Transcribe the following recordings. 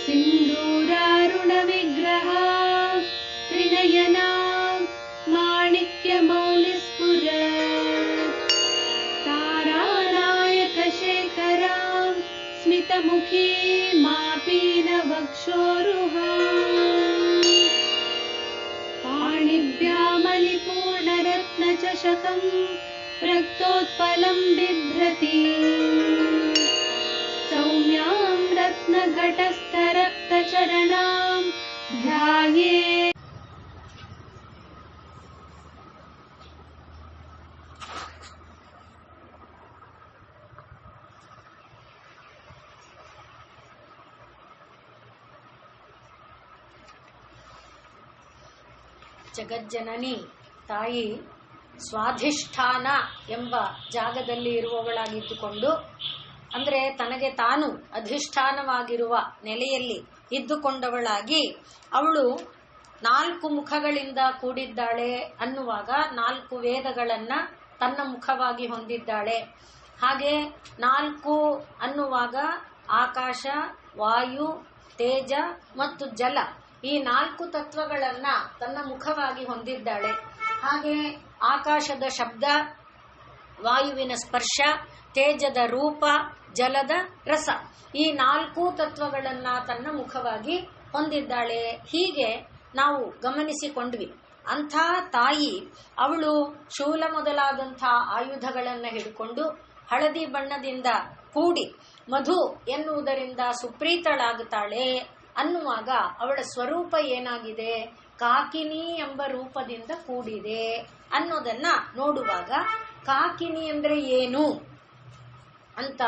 सिन्दूरारुणविग्रह त्रिनयना माणिक्यमौलिस्फुर तारानायकशेखरां स्मितमुखी मापीनवक्षोरुहा पाणिभ्यामलिपूर्णरत्नचषकं रक्तोत्पलं बिभ्रति सौम्यां रत्नघटस्थरक्तचरणां ध्यायेत्। ಜಗಜ್ಜನನಿ ತಾಯಿ ಸ್ವಾಧಿಷ್ಠಾನ ಎಂಬ ಜಾಗದಲ್ಲಿ ಇರುವವಳಾಗಿದ್ದುಕೊಂಡು, ಅಂದರೆ ತನಗೆ ತಾನು ಅಧಿಷ್ಠಾನವಾಗಿರುವ ನೆಲೆಯಲ್ಲಿ ಇದ್ದುಕೊಂಡವಳಾಗಿ ಅವಳು 4 ಮುಖಗಳಿಂದ ಕೂಡಿದ್ದಾಳೆ ಅನ್ನುವಾಗ 4 ವೇದಗಳನ್ನ ತನ್ನ ಮುಖವಾಗಿ ಹೊಂದಿದ್ದಾಳೆ. ಹಾಗೆ 4 ಅನ್ನುವಾಗ ಆಕಾಶ, ವಾಯು, ತೇಜ ಮತ್ತು ಜಲ, ಈ 4 ತತ್ವಗಳನ್ನ ತನ್ನ ಮುಖವಾಗಿ ಹೊಂದಿದ್ದಾಳೆ. ಹಾಗೆ ಆಕಾಶದ ಶಬ್ದ, ವಾಯುವಿನ ಸ್ಪರ್ಶ, ತೇಜದ ರೂಪ, ಜಲದ ರಸ, ಈ 4 ತತ್ವಗಳನ್ನ ತನ್ನ ಮುಖವಾಗಿ ಹೊಂದಿದ್ದಾಳೆ. ಹೀಗೆ ನಾವು ಗಮನಿಸಿಕೊಂಡ್ವಿ. ಅಂಥ ತಾಯಿ ಅವಳು ಶೂಲ ಮೊದಲಾದಂಥ ಆಯುಧಗಳನ್ನು ಹಿಡ್ಕೊಂಡು ಹಳದಿ ಬಣ್ಣದಿಂದ ಕೂಡಿ ಮಧು ಎನ್ನುವುದರಿಂದ ಸುಪ್ರೀತಳಾಗುತ್ತಾಳೆ ಅನ್ನುವಾಗ ಅವಳ ಸ್ವರೂಪ ಏನಾಗಿದೆ? ಕಾಕಿನಿ ಎಂಬ ರೂಪದಿಂದ ಕೂಡಿದೆ ಅನ್ನೋದನ್ನ ನೋಡುವಾಗ, ಕಾಕಿನಿ ಅಂದ್ರೆ ಏನು ಅಂತ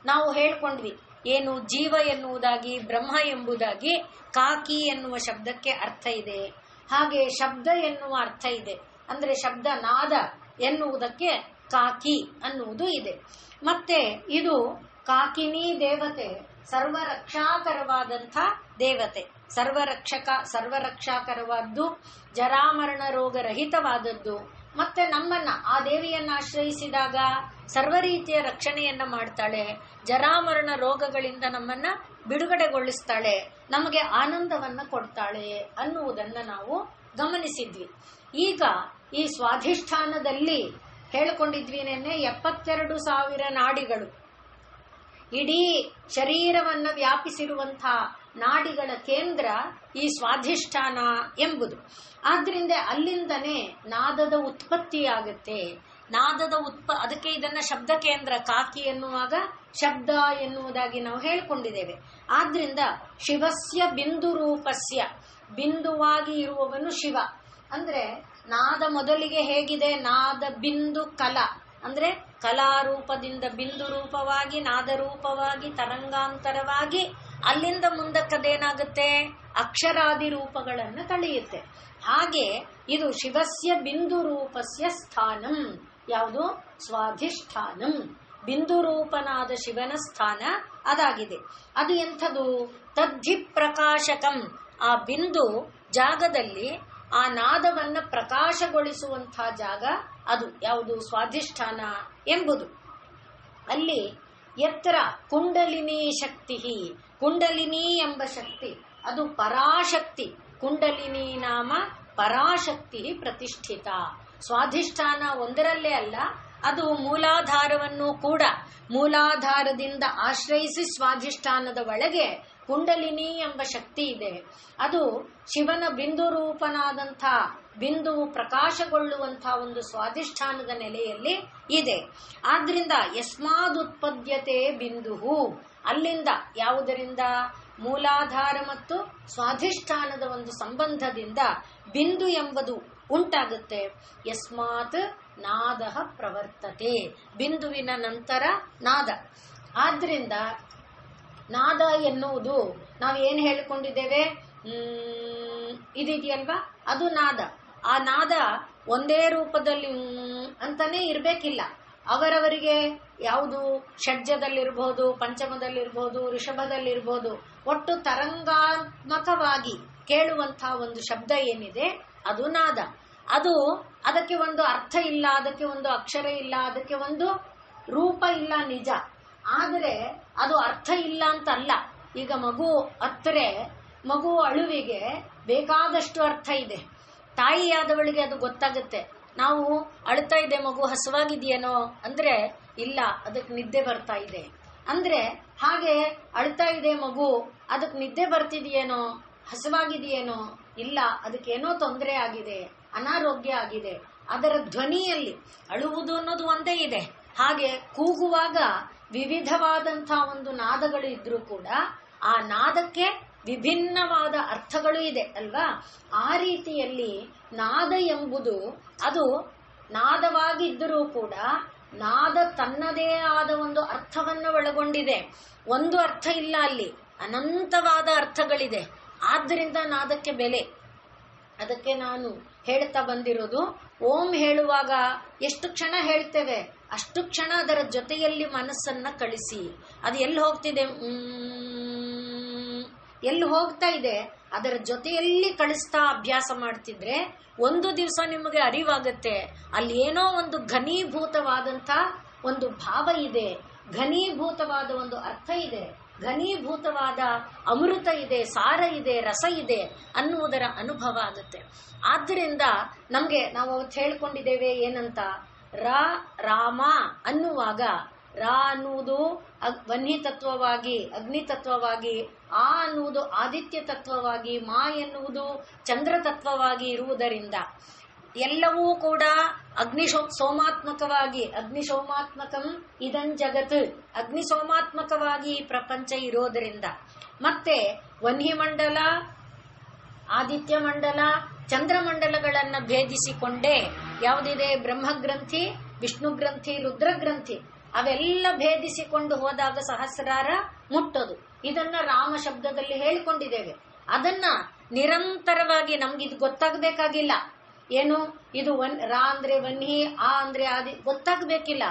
ನಾವು ಹೇಳ್ಕೊಂಡ್ವಿ. ಏನು? ಜೀವ ಎನ್ನುವುದಾಗಿ, ಬ್ರಹ್ಮ ಎಂಬುದಾಗಿ ಕಾಕಿ ಎನ್ನುವ ಶಬ್ದಕ್ಕೆ ಅರ್ಥ ಇದೆ. ಹಾಗೆ ಶಬ್ದ ಎನ್ನುವ ಅರ್ಥ ಇದೆ. ಅಂದ್ರೆ ಶಬ್ದ, ನಾದ ಎನ್ನುವುದಕ್ಕೆ ಕಾಕಿ ಅನ್ನುವುದು ಇದೆ. ಮತ್ತೆ ಇದು ಕಾಕಿನಿ ದೇವತೆ ಸರ್ವರಕ್ಷಾಕರವಾದಂಥ ದೇವತೆ, ಸರ್ವರಕ್ಷಾಕರವಾದ್ದು, ಜರಾಮರಣ ರೋಗ ರಹಿತವಾದದ್ದು. ಮತ್ತೆ ನಮ್ಮನ್ನ, ಆ ದೇವಿಯನ್ನ ಆಶ್ರಯಿಸಿದಾಗ ಸರ್ವ ರೀತಿಯ ರಕ್ಷಣೆಯನ್ನ ಮಾಡ್ತಾಳೆ, ಜರಾಮರಣ ರೋಗಗಳಿಂದ ನಮ್ಮನ್ನ ಬಿಡುಗಡೆಗೊಳಿಸ್ತಾಳೆ, ನಮಗೆ ಆನಂದವನ್ನ ಕೊಡ್ತಾಳೆ ಅನ್ನುವುದನ್ನ ನಾವು ಗಮನಿಸಿದ್ವಿ. ಈಗ ಈ ಸ್ವಾಧಿಷ್ಠಾನದಲ್ಲಿ ಹೇಳಿಕೊಂಡಿದ್ವಿ ನೆನ್ನೆ, 72,000 ನಾಡಿಗಳು, ಇಡೀ ಶರೀರವನ್ನ ವ್ಯಾಪಿಸಿರುವಂತಹ ನಾಡಿಗಳ ಕೇಂದ್ರ ಈ ಸ್ವಾಧಿಷ್ಠಾನ ಎಂಬುದು. ಆದ್ರಿಂದ ಅಲ್ಲಿಂದನೇ ನಾದದ ಉತ್ಪತ್ತಿಯಾಗುತ್ತೆ. ಅದಕ್ಕೆ ಇದನ್ನ ಶಬ್ದ ಕೇಂದ್ರ, ಕಾಕಿ ಎನ್ನುವಾಗ ಶಬ್ದ ಎನ್ನುವುದಾಗಿ ನಾವು ಹೇಳ್ಕೊಂಡಿದ್ದೇವೆ. ಆದ್ರಿಂದ ಶಿವಸ್ಯ ಬಿಂದು ರೂಪಸ್ಯ, ಬಿಂದುವಾಗಿ ಇರುವವನು ಶಿವ. ಅಂದ್ರೆ ನಾದ ಮೊದಲಿಗೆ ಹೇಗಿದೆ? ನಾದ ಬಿಂದು ಕಲಾ, ಅಂದ್ರೆ ಕಲಾರೂಪದಿಂದ ಬಿಂದು ರೂಪವಾಗಿ, ನಾದರೂಪವಾಗಿ, ತರಂಗಾಂತರವಾಗಿ, ಅಲ್ಲಿಂದ ಮುಂದಕ್ಕದೇನಾಗುತ್ತೆ? ಅಕ್ಷರಾದಿ ರೂಪಗಳನ್ನು ತಳೆಯುತ್ತೆ. ಹಾಗೆ ಇದು ಶಿವಸ್ಯ ಬಿಂದು ರೂಪಸ್ಯ ಸ್ಥಾನಂ. ಯಾವುದು? ಸ್ವಾಧಿಷ್ಠಾನಂ. ಬಿಂದು ರೂಪನಾದ ಶಿವನ ಸ್ಥಾನ ಅದಾಗಿದೆ. ಅದು ಎಂಥದು? ತದ್ಧಿ ಪ್ರಕಾಶಕಂ. ಆ ಬಿಂದು ಜಾಗದಲ್ಲಿ ಆ ನಾದವನ್ನ ಪ್ರಕಾಶಗೊಳಿಸುವಂತಹ ಜಾಗ ಅದು ಯಾವುದು? ಸ್ವಾಧಿಷ್ಠಾನ ಎಂಬುದು. ಅಲ್ಲಿ ಎತ್ತರ ಕುಂಡಲಿನಿ ಶಕ್ತಿ, ಕುಂಡಲಿನಿ ಎಂಬ ಶಕ್ತಿ ಅದು ಪರಾಶಕ್ತಿ. ಕುಂಡಲಿನಿ ನಾಮ ಪರಾಶಕ್ತಿ ಪ್ರತಿಷ್ಠಿತ. ಸ್ವಾಧಿಷ್ಠಾನ ಒಂದರಲ್ಲೇ ಅಲ್ಲ, ಅದು ಮೂಲಾಧಾರವನ್ನು ಕೂಡ, ಮೂಲಾಧಾರದಿಂದ ಆಶ್ರಯಿಸಿ ಸ್ವಾಧಿಷ್ಠಾನದ ಒಳಗೆ ಕುಂಡಲಿನಿ ಎಂಬ ಶಕ್ತಿ ಇದೆ. ಅದು ಶಿವನ ಬಿಂದು ರೂಪನಾದಂಥ ಬಿಂದುವು ಪ್ರಕಾಶಗೊಳ್ಳುವಂತಹ ಒಂದು ಸ್ವಾಧಿಷ್ಠಾನದ ನೆಲೆಯಲ್ಲಿ ಇದೆ. ಆದ್ರಿಂದ ಯಸ್ಮಾದುತ್ಪದ್ಯತೆ ಬಿಂದುಹು, ಅಲ್ಲಿಂದ, ಯಾವುದರಿಂದ? ಮೂಲಾಧಾರ ಮತ್ತು ಸ್ವಾಧಿಷ್ಠಾನದ ಒಂದು ಸಂಬಂಧದಿಂದ ಬಿಂದು ಎಂಬುದು ಉಂಟಾಗುತ್ತೆ. ಯಸ್ಮಾತ್ ನಾದ ಪ್ರವರ್ತತೆ, ಬಿಂದುವಿನ ನಂತರ ನಾದ. ಆದ್ರಿಂದ ನಾದ ಎನ್ನುವುದು ನಾವೇನು ಹೇಳಿಕೊಂಡಿದ್ದೇವೆ? ಇದೆಯಲ್ವಾ, ಅದು ನಾದ. ಆ ನಾದ ಒಂದೇ ರೂಪದಲ್ಲಿ ಅಂತಾನೆ ಇರಬೇಕಿಲ್ಲ. ಅವರವರಿಗೆ ಯಾವುದು ಷಡ್ಜದಲ್ಲಿರ್ಬಹುದು, ಪಂಚಮದಲ್ಲಿರ್ಬಹುದು, ಋಷಭದಲ್ಲಿರ್ಬಹುದು, ಒಟ್ಟು ತರಂಗಾತ್ಮಕವಾಗಿ ಕೇಳುವಂತಹ ಒಂದು ಶಬ್ದ ಏನಿದೆ ಅದು ನಾದ. ಅದಕ್ಕೆ ಒಂದು ಅರ್ಥ ಇಲ್ಲ, ಅದಕ್ಕೆ ಒಂದು ಅಕ್ಷರ ಇಲ್ಲ, ಅದಕ್ಕೆ ಒಂದು ರೂಪ ಇಲ್ಲ, ನಿಜ. ಆದರೆ ಅದು ಅರ್ಥ ಇಲ್ಲ ಅಂತಲ್ಲ, ಈಗ ಮಗು ಅತ್ತರೆ ಮಗು ಅಳುವಿಗೆ ಬೇಕಾದಷ್ಟು ಅರ್ಥ ಇದೆ. ತಾಯಿಯಾದವಳಿಗೆ ಅದು ಗೊತ್ತಾಗುತ್ತೆ. ನಾವು ಅಳ್ತಾ ಇದೆ ಮಗು ಹಸುವಾಗಿದೆಯೇನೋ ಅಂದ್ರೆ ಇಲ್ಲ, ಅದಕ್ಕೆ ನಿದ್ದೆ ಬರ್ತಾ ಇದೆ ಅಂದ್ರೆ, ಹಾಗೆ ಅಳ್ತಾ ಇದೆ ಮಗು ಅದಕ್ಕೆ ನಿದ್ದೆ ಬರ್ತಿದೆಯೇನೋ, ಹಸುವಾಗಿದೆಯೇನೋ, ಇಲ್ಲ ಅದಕ್ಕೇನೋ ತೊಂದರೆ ಆಗಿದೆ, ಅನಾರೋಗ್ಯ ಆಗಿದೆ. ಅದರ ಧ್ವನಿಯಲ್ಲಿ ಅಳುವುದು ಅನ್ನೋದು ಒಂದೇ ಇದೆ. ಹಾಗೆ ಕೂಗುವಾಗ ವಿವಿಧವಾದಂತಹ ಒಂದು ನಾದಗಳು ಇದ್ರೂ ಕೂಡ ಆ ನಾದಕ್ಕೆ ವಿಭಿನ್ನವಾದ ಅರ್ಥಗಳು ಇದೆ ಅಲ್ವಾ. ಆ ರೀತಿಯಲ್ಲಿ ನಾದ ಎಂಬುದು ಅದು ನಾದವಾಗಿದ್ದರೂ ಕೂಡ ನಾದ ತನ್ನದೇ ಆದ ಒಂದು ಅರ್ಥವನ್ನು ಒಳಗೊಂಡಿದೆ. ಒಂದು ಅರ್ಥ ಇಲ್ಲ, ಅಲ್ಲಿ ಅನಂತವಾದ ಅರ್ಥಗಳಿದೆ. ಆದ್ದರಿಂದ ನಾದಕ್ಕೆ ಬೆಲೆ. ಅದಕ್ಕೆ ನಾನು ಹೇಳ್ತಾ ಬಂದಿರೋದು, ಓಂ ಹೇಳುವಾಗ ಎಷ್ಟು ಕ್ಷಣ ಹೇಳ್ತೇವೆ ಅಷ್ಟು ಕ್ಷಣ ಅದರ ಜೊತೆಯಲ್ಲಿ ಮನಸ್ಸನ್ನ ಕಳಿಸಿ. ಅದು ಎಲ್ಲಿ ಹೋಗ್ತಿದೆ, ಎಲ್ಲಿ ಹೋಗ್ತಾ ಇದೆ ಅದರ ಜೊತೆಯಲ್ಲಿ ಕಳಿಸ್ತಾ ಅಭ್ಯಾಸ ಮಾಡ್ತಿದ್ರೆ ಒಂದು ದಿವಸ ನಿಮಗೆ ಅರಿವಾಗುತ್ತೆ, ಅಲ್ಲಿ ಏನೋ ಒಂದು ಘನೀಭೂತವಾದಂಥ ಒಂದು ಭಾವ ಇದೆ, ಘನೀಭೂತವಾದ ಒಂದು ಅರ್ಥ ಇದೆ, ಘನೀಭೂತವಾದ ಅಮೃತ ಇದೆ, ಸಾರ ಇದೆ, ರಸ ಇದೆ ಅನ್ನುವುದರ ಅನುಭವ ಆಗುತ್ತೆ. ಆದ್ದರಿಂದ ನಮಗೆ ನಾವು ಅವತ್ತು ಹೇಳ್ಕೊಂಡಿದ್ದೇವೆ ಏನಂತ, ರಾಮ ಅನ್ನುವಾಗ ರಾ ಅನ್ನುವುದು ವನ್ನಿ ತತ್ವವಾಗಿ ಅಗ್ನಿ ತತ್ವವಾಗಿ, ಆ ಅನ್ನುವುದು ಆದಿತ್ಯ ತತ್ವವಾಗಿ, ಮಾ ಎನ್ನುವುದು ಚಂದ್ರ ತತ್ವವಾಗಿ ಇರುವುದರಿಂದ ಎಲ್ಲವೂ ಕೂಡ ಸೋಮಾತ್ಮಕವಾಗಿ, ಅಗ್ನಿ ಸೋಮಾತ್ಮಕಂ ಇದನ್ ಜಗತ್, ಅಗ್ನಿ ಸೋಮಾತ್ಮಕವಾಗಿ ಪ್ರಪಂಚ ಇರೋದರಿಂದ, ಮತ್ತೆ ವನ್ನಿ ಮಂಡಲ, ಆದಿತ್ಯ ಮಂಡಲ, ಚಂದ್ರಮಂಡಲಗಳನ್ನ ಭೇದಿಸಿಕೊಂಡೇ ಯಾವುದಿದೆ, ಬ್ರಹ್ಮಗ್ರಂಥಿ, ವಿಷ್ಣು ಗ್ರಂಥಿ, ರುದ್ರಗ್ರಂಥಿ, ಅವೆಲ್ಲ ಭೇದಿಸಿಕೊಂಡು ಹೋದಾಗ ಸಹಸ್ರಾರ ಮುಟ್ಟೋದು. ಇದನ್ನ ರಾಮ ಶಬ್ದದಲ್ಲಿ ಹೇಳಿಕೊಂಡಿದ್ದೇವೆ. ಅದನ್ನ ನಿರಂತರವಾಗಿ ನಮ್ಗಿದು ಗೊತ್ತಾಗಬೇಕಾಗಿಲ್ಲ. ಏನು ಇದು ರಾ ಅಂದ್ರೆ ವನ್ಹಿ, ಆ ಅಂದ್ರೆ ಆದಿ ಗೊತ್ತಾಗಬೇಕಿಲ್ಲ.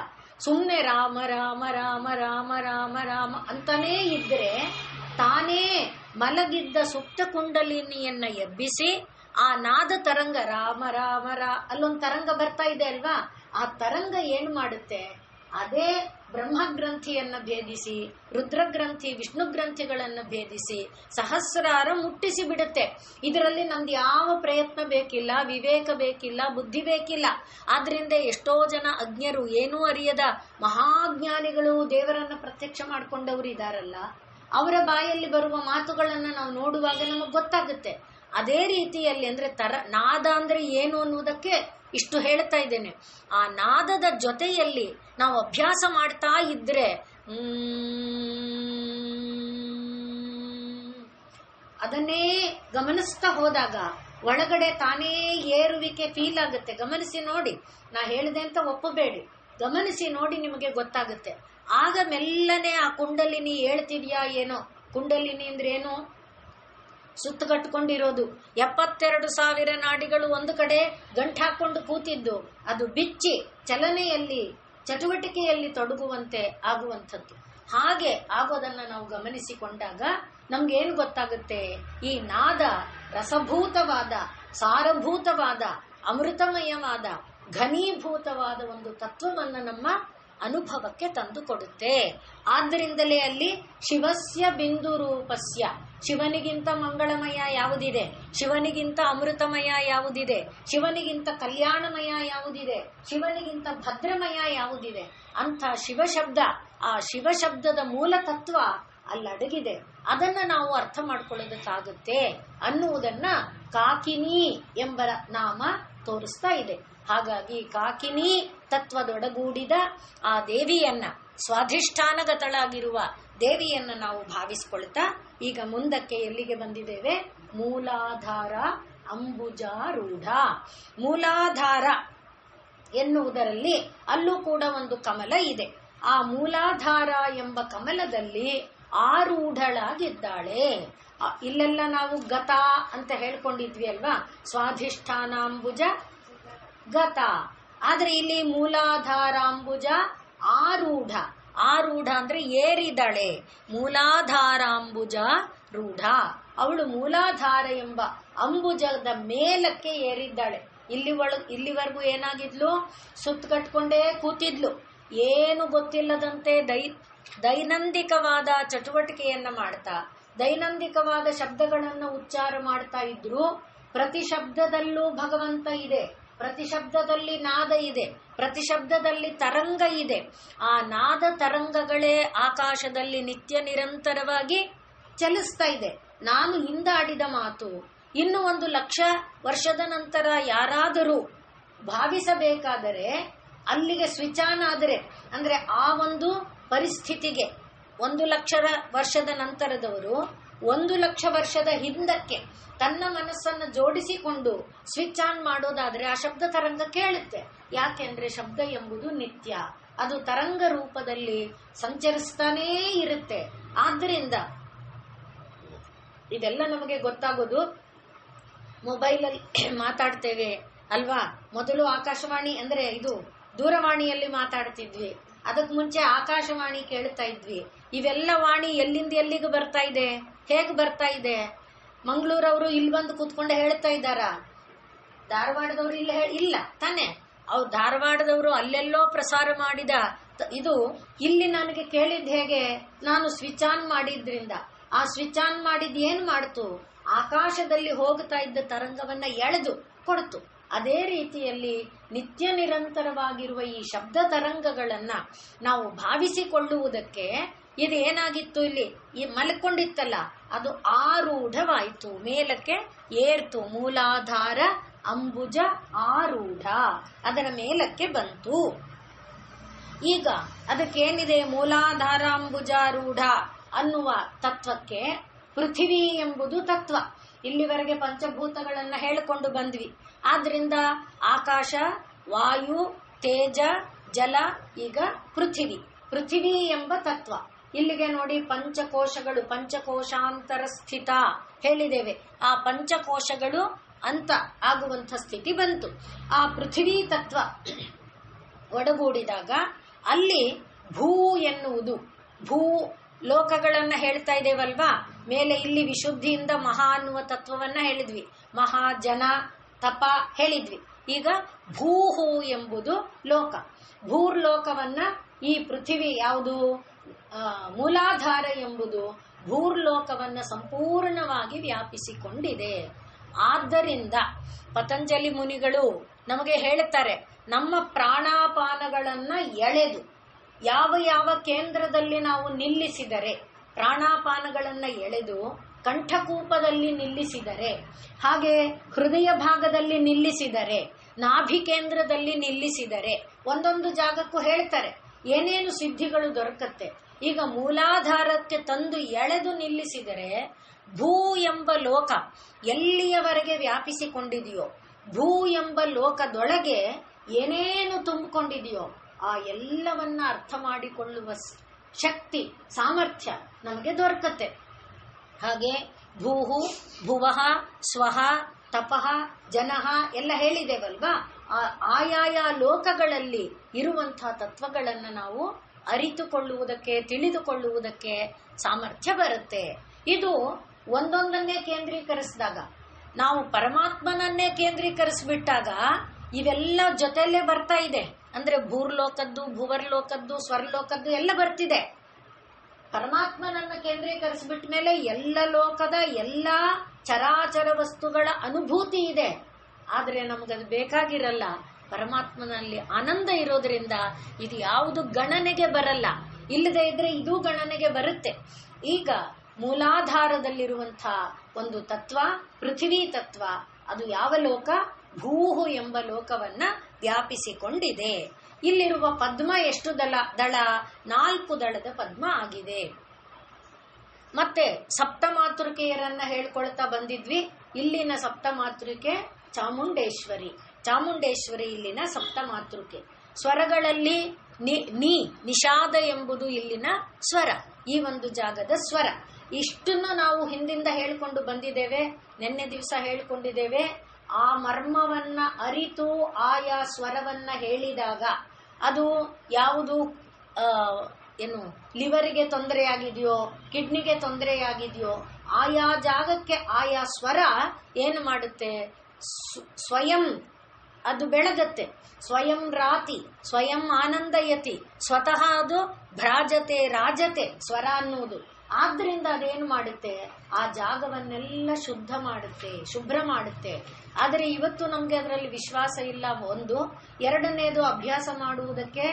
ಸುಮ್ಮನೆ ರಾಮ ರಾಮ ರಾಮ ರಾಮ ರಾಮ ರಾಮ ಅಂತಾನೇ ಇದ್ರೆ ತಾನೇ ಮಲಗಿದ್ದ ಸುಪ್ತ ಕುಂಡಲಿನಿಯನ್ನ ಎಬ್ಬಿಸಿ ಆ ನಾದ ತರಂಗ ರಾಮ ರಾಮ ಅಲ್ಲೊಂದು ತರಂಗ ಬರ್ತಾ ಇದೆ ಅಲ್ವಾ, ಆ ತರಂಗ ಏನ್ ಮಾಡುತ್ತೆ, ಅದೇ ಬ್ರಹ್ಮಗ್ರಂಥಿಯನ್ನ ಭೇದಿಸಿ, ರುದ್ರಗ್ರಂಥಿ, ವಿಷ್ಣು ಗ್ರಂಥಿಗಳನ್ನ ಭೇದಿಸಿ ಸಹಸ್ರಾರ ಮುಟ್ಟಿಸಿ ಬಿಡುತ್ತೆ. ಇದರಲ್ಲಿ ನಮ್ದು ಯಾವ ಪ್ರಯತ್ನ ಬೇಕಿಲ್ಲ, ವಿವೇಕ ಬೇಕಿಲ್ಲ, ಬುದ್ಧಿ ಬೇಕಿಲ್ಲ. ಆದ್ರಿಂದ ಎಷ್ಟೋ ಜನ ಅಜ್ಞರು, ಏನೂ ಅರಿಯದ ಮಹಾಜ್ಞಾನಿಗಳು ದೇವರನ್ನ ಪ್ರತ್ಯಕ್ಷ ಮಾಡ್ಕೊಂಡವರು ಇದಾರಲ್ಲ, ಅವರ ಬಾಯಲ್ಲಿ ಬರುವ ಮಾತುಗಳನ್ನ ನಾವು ನೋಡುವಾಗ ನಮಗೆ ಗೊತ್ತಾಗುತ್ತೆ. ಅದೇ ರೀತಿಯಲ್ಲಿ ಅಂದ್ರೆ ನಾದ ಅಂದ್ರೆ ಏನು ಅನ್ನುವುದಕ್ಕೆ ಇಷ್ಟು ಹೇಳ್ತಾ ಇದ್ದೇನೆ. ಆ ನಾದದ ಜೊತೆಯಲ್ಲಿ ನಾವು ಅಭ್ಯಾಸ ಮಾಡ್ತಾ ಇದ್ರೆ ಅದನ್ನೇ ಗಮನಿಸ್ತಾ ಹೋದಾಗ ಒಳಗಡೆ ತಾನೇ ಏರುವಿಕೆ ಫೀಲ್ ಆಗುತ್ತೆ. ಗಮನಿಸಿ ನೋಡಿ, ನಾ ಹೇಳಿದೆ ಅಂತ ಒಪ್ಪಬೇಡಿ, ಗಮನಿಸಿ ನೋಡಿ, ನಿಮಗೆ ಗೊತ್ತಾಗುತ್ತೆ. ಆಗ ಮೆಲ್ಲನೆ ಆ ಕುಂಡಲಿನಿ ಹೇಳ್ತಿದ್ಯಾ ಏನೋ. ಕುಂಡಲಿನಿ ಅಂದ್ರೆ ಏನು, ಸುತ್ತಗಟ್ಕೊಂಡಿರೋದು 72,000 ನಾಡಿಗಳು ಒಂದು ಕಡೆ ಗಂಟು ಹಾಕೊಂಡು ಕೂತಿದ್ದು, ಅದು ಬಿಚ್ಚಿ ಚಲನೆಯಲ್ಲಿ ಚಟುವಟಿಕೆಯಲ್ಲಿ ತೊಡಗುವಂತೆ ಆಗುವಂಥದ್ದು. ಹಾಗೆ ಆಗೋದನ್ನ ನಾವು ಗಮನಿಸಿಕೊಂಡಾಗ ನಮ್ಗೇನು ಗೊತ್ತಾಗುತ್ತೆ, ಈ ನಾದ ರಸಭೂತವಾದ, ಸಾರಭೂತವಾದ, ಅಮೃತಮಯವಾದ, ಘನೀಭೂತವಾದ ಒಂದು ತತ್ವವನ್ನು ನಮ್ಮ ಅನುಭವಕ್ಕೆ ತಂದು ಕೊಡುತ್ತೆ. ಆದ್ದರಿಂದಲೇ ಅಲ್ಲಿ ಶಿವಸ್ಯ ಬಿಂದು ರೂಪಸ್ಯ, ಶಿವನಿಗಿಂತ ಮಂಗಳಮಯ ಯಾವುದಿದೆ, ಶಿವನಿಗಿಂತ ಅಮೃತಮಯ ಯಾವುದಿದೆ, ಶಿವನಿಗಿಂತ ಕಲ್ಯಾಣಮಯ ಯಾವುದಿದೆ, ಶಿವನಿಗಿಂತ ಭದ್ರಮಯ ಯಾವುದಿದೆ ಅಂತ ಶಿವಶಬ್ದ, ಆ ಶಿವಶಬ್ದದ ಮೂಲ ತತ್ವ ಅಲ್ಲಡಗಿದೆ. ಅದನ್ನ ನಾವು ಅರ್ಥ ಮಾಡ್ಕೊಳ್ಳೋದಕ್ಕಾಗುತ್ತೆ ಅನ್ನುವುದನ್ನ ಕಾಕಿನಿ ಎಂಬ ನಾಮ ತೋರಿಸ್ತಾ ಇದೆ. ಹಾಗಾಗಿ ಕಾಕಿನಿ ತತ್ವದೊಡಗೂಡಿದ ಆ ದೇವಿಯನ್ನ, ಸ್ವಾಧಿಷ್ಠಾನಗತಳಾಗಿರುವ ದೇವಿಯನ್ನ ನಾವು ಭಾವಿಸಿಕೊಳ್ತಾ ಈಗ ಮುಂದಕ್ಕೆ ಎಲ್ಲಿಗೆ ಬಂದಿದ್ದೇವೆ, ಮೂಲಾಧಾರ ಅಂಬುಜಾರೂಢ. ಮೂಲಾಧಾರ ಎನ್ನುವುದರಲ್ಲಿ ಅಲ್ಲೂ ಕೂಡ ಒಂದು ಕಮಲ ಇದೆ. ಆ ಮೂಲಾಧಾರ ಎಂಬ ಕಮಲದಲ್ಲಿ ಆರೂಢಳಾಗಿದ್ದಾಳೆ. ಇಲ್ಲೆಲ್ಲ ನಾವು ಗತ ಅಂತ ಹೇಳ್ಕೊಂಡಿದ್ವಿ ಅಲ್ವಾ, ಸ್ವಾಧಿಷ್ಠಾನಾಂಬುಜ ಗತ. ಆದ್ರೆ ಇಲ್ಲಿ ಮೂಲಾಧಾರಾಂಬುಜ ಆರೂಢ. ಆರೂಢ ಅಂದ್ರೆ ಏರಿದಳೆ, ಮೂಲಾಧಾರಾಂಬುಜ ರೂಢ. ಅವಳು ಮೂಲಾಧಾರ ಎಂಬ ಅಂಬುಜದ ಮೇಲಕ್ಕೆ ಏರಿದ್ದಾಳೆ. ಇಲ್ಲಿವರೆಗೂ ಏನಾಗಿದ್ಲು, ಸುತ್ತ ಕಟ್ಕೊಂಡೇ ಕೂತಿದ್ಲು. ಏನು ಗೊತ್ತಿಲ್ಲದಂತೆ ದೈನಂದಿಕವಾದ ಚಟುವಟಿಕೆಯನ್ನ ಮಾಡ್ತಾ ದೈನಂದಿಕವಾದ ಶಬ್ದಗಳನ್ನು ಉಚ್ಚಾರ ಮಾಡ್ತಾ ಇದ್ರು ಪ್ರತಿ ಶಬ್ದದಲ್ಲೂ ಭಗವಂತ ಇದೆ, ಪ್ರತಿ ಶಬ್ದದಲ್ಲಿ ನಾದ ಇದೆ, ಪ್ರತಿ ಶಬ್ದದಲ್ಲಿ ತರಂಗ ಇದೆ. ಆ ನಾದ ತರಂಗಗಳೇ ಆಕಾಶದಲ್ಲಿ ನಿತ್ಯ ನಿರಂತರವಾಗಿ ಚಲಿಸ್ತಾ ಇದೆ. ನಾನು ಹಿಂದಾಡಿದ ಮಾತು ಇನ್ನು 1,00,000 ವರ್ಷದ ನಂತರ ಯಾರಾದರೂ ಭಾವಿಸಬೇಕಾದರೆ ಅಲ್ಲಿಗೆ ಸ್ವಿಚ್ ಆನ್ ಆದರೆ, ಅಂದ್ರೆ ಆ ಒಂದು ಪರಿಸ್ಥಿತಿಗೆ 1,00,000 ವರ್ಷದ ನಂತರದವರು 1,00,000 ವರ್ಷದ ಹಿಂದಕ್ಕೆ ತನ್ನ ಮನಸ್ಸನ್ನು ಜೋಡಿಸಿಕೊಂಡು ಸ್ವಿಚ್ ಆನ್ ಮಾಡೋದಾದ್ರೆ ಆ ಶಬ್ದ ತರಂಗ ಕೇಳುತ್ತೆ. ಯಾಕೆಂದ್ರೆ ಶಬ್ದ ಎಂಬುದು ನಿತ್ಯ, ಅದು ತರಂಗ ರೂಪದಲ್ಲಿ ಸಂಚರಿಸ್ತಾನೇ ಇರುತ್ತೆ. ಆದ್ದರಿಂದ ಇದೆಲ್ಲ ನಮಗೆ ಗೊತ್ತಾಗೋದು ಮೊಬೈಲಲ್ಲಿ ಮಾತಾಡ್ತೇವೆ ಅಲ್ವಾ. ಮೊದಲು ಆಕಾಶವಾಣಿ ಅಂದ್ರೆ ಇದು ದೂರವಾಣಿಯಲ್ಲಿ ಮಾತಾಡ್ತಿದ್ವಿ, ಅದಕ್ಕೆ ಮುಂಚೆ ಆಕಾಶವಾಣಿ ಕೇಳ್ತಾ ಇದ್ವಿ. ಇವೆಲ್ಲ ವಾಣಿ ಎಲ್ಲಿಂದ ಎಲ್ಲಿಗೆ ಬರ್ತಾ ಇದೆ, ಹೇಗೆ ಬರ್ತಾ ಇದೆ? ಮಂಗಳೂರವರು ಇಲ್ಲಿ ಬಂದು ಕೂತ್ಕೊಂಡು ಹೇಳ್ತಾ ಇದ್ದಾರ, ಧಾರವಾಡದವರು ಇಲ್ಲ ತಾನೆ. ಅವ್ರು ಧಾರವಾಡದವರು ಅಲ್ಲೆಲ್ಲೋ ಪ್ರಸಾರ ಮಾಡಿದ ಇದು ಇಲ್ಲಿ ನನಗೆ ಕೇಳಿದ್ ಹೇಗೆ? ನಾನು ಸ್ವಿಚ್ ಆನ್ ಮಾಡಿದ್ರಿಂದ. ಆ ಸ್ವಿಚ್ ಆನ್ ಮಾಡಿದ್ ಏನ್ ಮಾಡ್ತು? ಆಕಾಶದಲ್ಲಿ ಹೋಗ್ತಾ ಇದ್ದ ತರಂಗವನ್ನ ಎಳೆದು ಕೊಡ್ತು. ಅದೇ ರೀತಿಯಲ್ಲಿ ನಿತ್ಯ ನಿರಂತರವಾಗಿರುವ ಈ ಶಬ್ದ ತರಂಗಗಳನ್ನ ನಾವು ಭಾವಿಸಿಕೊಳ್ಳುವುದಕ್ಕೆ ಇದು ಏನಾಗಿತ್ತು, ಇಲ್ಲಿ ಈ ಮಲ್ಕೊಂಡಿತ್ತಲ್ಲ ಅದು ಆರೂಢವಾಯಿತು, ಮೇಲಕ್ಕೆ ಏರ್ತು. ಮೂಲಾಧಾರ ಅಂಬುಜ ಆರೂಢ, ಅದರ ಮೇಲಕ್ಕೆ ಬಂತು. ಈಗ ಅದಕ್ಕೇನಿದೆ? ಮೂಲಾಧಾರ ಅಂಬುಜಾರೂಢ ಅನ್ನುವ ತತ್ವಕ್ಕೆ ಪೃಥಿವಿ ಎಂಬುದು ತತ್ವ. ಇಲ್ಲಿವರೆಗೆ ಪಂಚಭೂತಗಳನ್ನ ಹೇಳಿಕೊಂಡು ಬಂದ್ವಿ. ಆದ್ರಿಂದ ಆಕಾಶ, ವಾಯು, ತೇಜ, ಜಲ, ಈಗ ಪೃಥಿವಿ ಎಂಬ ತತ್ವ. ಇಲ್ಲಿಗೆ ನೋಡಿ ಪಂಚಕೋಶಗಳು, ಪಂಚಕೋಶಾಂತರ ಸ್ಥಿತ ಹೇಳಿದ್ದೇವೆ. ಆ ಪಂಚಕೋಶಗಳು ಅಂತ ಆಗುವಂಥ ಸ್ಥಿತಿ ಬಂತು. ಆ ಪೃಥಿವಿ ತತ್ವ ಒಡಗೂಡಿದಾಗ ಅಲ್ಲಿ ಭೂ ಎನ್ನುವುದು, ಭೂ ಲೋಕಗಳನ್ನ ಹೇಳ್ತಾ ಇದ್ದೇವಲ್ವಾ. ಮೇಲೆ ಇಲ್ಲಿ ವಿಶುದ್ಧಿಯಿಂದ ಮಹಾ ಅನ್ನುವ ತತ್ವವನ್ನ ಹೇಳಿದ್ವಿ, ಮಹಾ, ಜನ, ತಪ ಹೇಳಿದ್ವಿ. ಈಗ ಭೂಹು ಎಂಬುದು ಲೋಕ. ಭೂರ್ಲೋಕವನ್ನ ಈ ಪೃಥಿವಿ ಯಾವುದು? ಮೂಲಾಧಾರ ಎಂಬುದು ಭೂರ್ಲೋಕವನ್ನ ಸಂಪೂರ್ಣವಾಗಿ ವ್ಯಾಪಿಸಿಕೊಂಡಿದೆ. ಆದ್ದರಿಂದ ಪತಂಜಲಿ ಮುನಿಗಳು ನಮಗೆ ಹೇಳುತ್ತಾರೆ, ನಮ್ಮ ಪ್ರಾಣಾಪಾನಗಳನ್ನ ಎಳೆದು ಯಾವ ಯಾವ ಕೇಂದ್ರದಲ್ಲಿ ನಾವು ನಿಲ್ಲಿಸಿದರೆ, ಪ್ರಾಣಾಪಾನಗಳನ್ನ ಎಳೆದು ಕಂಠಕೂಪದಲ್ಲಿ ನಿಲ್ಲಿಸಿದರೆ, ಹಾಗೆ ಹೃದಯ ಭಾಗದಲ್ಲಿ ನಿಲ್ಲಿಸಿದರೆ, ನಾಭಿ ಕೇಂದ್ರದಲ್ಲಿ ನಿಲ್ಲಿಸಿದರೆ, ಒಂದೊಂದು ಜಾಗಕ್ಕೂ ಹೇಳ್ತಾರೆ ಏನೇನು ಸಿದ್ಧಿಗಳು ದೊರಕತ್ತೆ. ಈಗ ಮೂಲಾಧಾರಕ್ಕೆ ತಂದು ಎಳೆದು ನಿಲ್ಲಿಸಿದರೆ ಭೂ ಎಂಬ ಲೋಕ ಎಲ್ಲಿಯವರೆಗೆ ವ್ಯಾಪಿಸಿಕೊಂಡಿದೆಯೋ, ಭೂ ಎಂಬ ಲೋಕದೊಳಗೆ ಏನೇನು ತುಂಬಿಕೊಂಡಿದೆಯೋ ಆ ಎಲ್ಲವನ್ನ ಅರ್ಥ ಮಾಡಿಕೊಳ್ಳುವ ಶಕ್ತಿ, ಸಾಮರ್ಥ್ಯ ನಮಗೆ ದೊರಕತ್ತೆ. ಹಾಗೆ ಭೂಹು, ಭುವಃ, ಸ್ವಃ, ತಪಃ, ಜನಃ ಎಲ್ಲ ಹೇಳಿದೇವಲ್ವಾ. ಆಯಾಯ ಲೋಕಗಳಲ್ಲಿ ಇರುವಂತಹ ತತ್ವಗಳನ್ನು ನಾವು ಅರಿತುಕೊಳ್ಳುವುದಕ್ಕೆ, ತಿಳಿದುಕೊಳ್ಳುವುದಕ್ಕೆ ಸಾಮರ್ಥ್ಯ ಬರುತ್ತೆ. ಇದು ಒಂದೊಂದನ್ನೇ ಕೇಂದ್ರೀಕರಿಸಿದಾಗ, ನಾವು ಪರಮಾತ್ಮನನ್ನೇ ಕೇಂದ್ರೀಕರಿಸ್ಬಿಟ್ಟಾಗ ಇವೆಲ್ಲ ಜೊತೆಯಲ್ಲೇ ಬರ್ತಾ ಇದೆ. ಅಂದ್ರೆ ಭೂರ್ಲೋಕದ್ದು, ಭುವರ್ಲೋಕದ್ದು, ಸ್ವರ್ಲೋಕದ್ದು ಎಲ್ಲ ಬರ್ತಿದೆ. ಪರಮಾತ್ಮನನ್ನ ಕೇಂದ್ರೀಕರಿಸ್ಬಿಟ್ಟ ಮೇಲೆ ಎಲ್ಲ ಲೋಕದ ಎಲ್ಲ ಚರಾಚರ ವಸ್ತುಗಳ ಅನುಭೂತಿ ಇದೆ. ಆದ್ರೆ ನಮಗದು ಬೇಕಾಗಿರಲ್ಲ. ಪರಮಾತ್ಮನಲ್ಲಿ ಆನಂದ ಇರೋದ್ರಿಂದ ಇದು ಯಾವುದು ಗಣನೆಗೆ ಬರಲ್ಲ. ಇಲ್ಲದೆ ಇದ್ರೆ ಇದು ಗಣನೆಗೆ ಬರುತ್ತೆ. ಈಗ ಮೂಲಾಧಾರದಲ್ಲಿರುವಂತಹ ಒಂದು ತತ್ವ ಪೃಥ್ವಿ ತತ್ವ, ಅದು ಯಾವ ಲೋಕ? ಭೂಹು ಎಂಬ ಲೋಕವನ್ನ ವ್ಯಾಪಿಸಿಕೊಂಡಿದೆ. ಇಲ್ಲಿರುವ ಪದ್ಮ ಎಷ್ಟು ದಳ? 4 ದಳದ ಪದ್ಮ ಆಗಿದೆ. ಮತ್ತೆ ಸಪ್ತಮಾತೃಕೆಯರನ್ನ ಹೇಳ್ಕೊಳ್ತಾ ಬಂದಿದ್ವಿ. ಇಲ್ಲಿನ ಸಪ್ತಮಾತೃಕೆ ಚಾಮುಂಡೇಶ್ವರಿ. ಚಾಮುಂಡೇಶ್ವರಿ ಇಲ್ಲಿನ ಸಪ್ತಮಾತೃಕೆ. ಸ್ವರಗಳಲ್ಲಿ ನಿಷಾದ ಎಂಬುದು ಇಲ್ಲಿನ ಸ್ವರ, ಈ ಒಂದು ಜಾಗದ ಸ್ವರ. ಇಷ್ಟನ್ನು ನಾವು ಹಿಂದಿಂದ ಹೇಳ್ಕೊಂಡು ಬಂದಿದ್ದೇವೆ. ನಿನ್ನೆ ದಿವಸ ಹೇಳ್ಕೊಂಡಿದ್ದೇವೆ. ಆ ಮರ್ಮವನ್ನ ಅರಿತು ಆಯಾ ಸ್ವರವನ್ನ ಹೇಳಿದಾಗ ಅದು ಯಾವುದು ಏನು ಲಿವರಿಗೆ ತೊಂದರೆಯಾಗಿದೆಯೋ, ಕಿಡ್ನಿಗೆ ತೊಂದರೆಯಾಗಿದೆಯೋ, ಆಯಾ ಜಾಗಕ್ಕೆ ಆಯಾ ಸ್ವರ ಏನು ಮಾಡುತ್ತೆ? ಸ್ವಯಂ ಅದು ಬೆಳಗತ್ತೆ. ಸ್ವಯಂ ರಾತಿ ಸ್ವಯಂ ಆನಂದಯತಿ, ಸ್ವತಃ ಅದು ಭ್ರಾಜತೆ ರಾಜತೆ ಸ್ವರ ಅನ್ನುವುದು. ಆದ್ರಿಂದ ಅದೇನು ಮಾಡುತ್ತೆ, ಆ ಜಾಗವನ್ನೆಲ್ಲ ಶುದ್ಧ ಮಾಡುತ್ತೆ, ಶುಭ್ರ ಮಾಡುತ್ತೆ. ಆದರೆ ಇವತ್ತು ನಮ್ಗೆ ಅದರಲ್ಲಿ ವಿಶ್ವಾಸ ಇಲ್ಲ, ಒಂದು. ಎರಡನೇದು, ಅಭ್ಯಾಸ ಮಾಡುವುದಕ್ಕೆ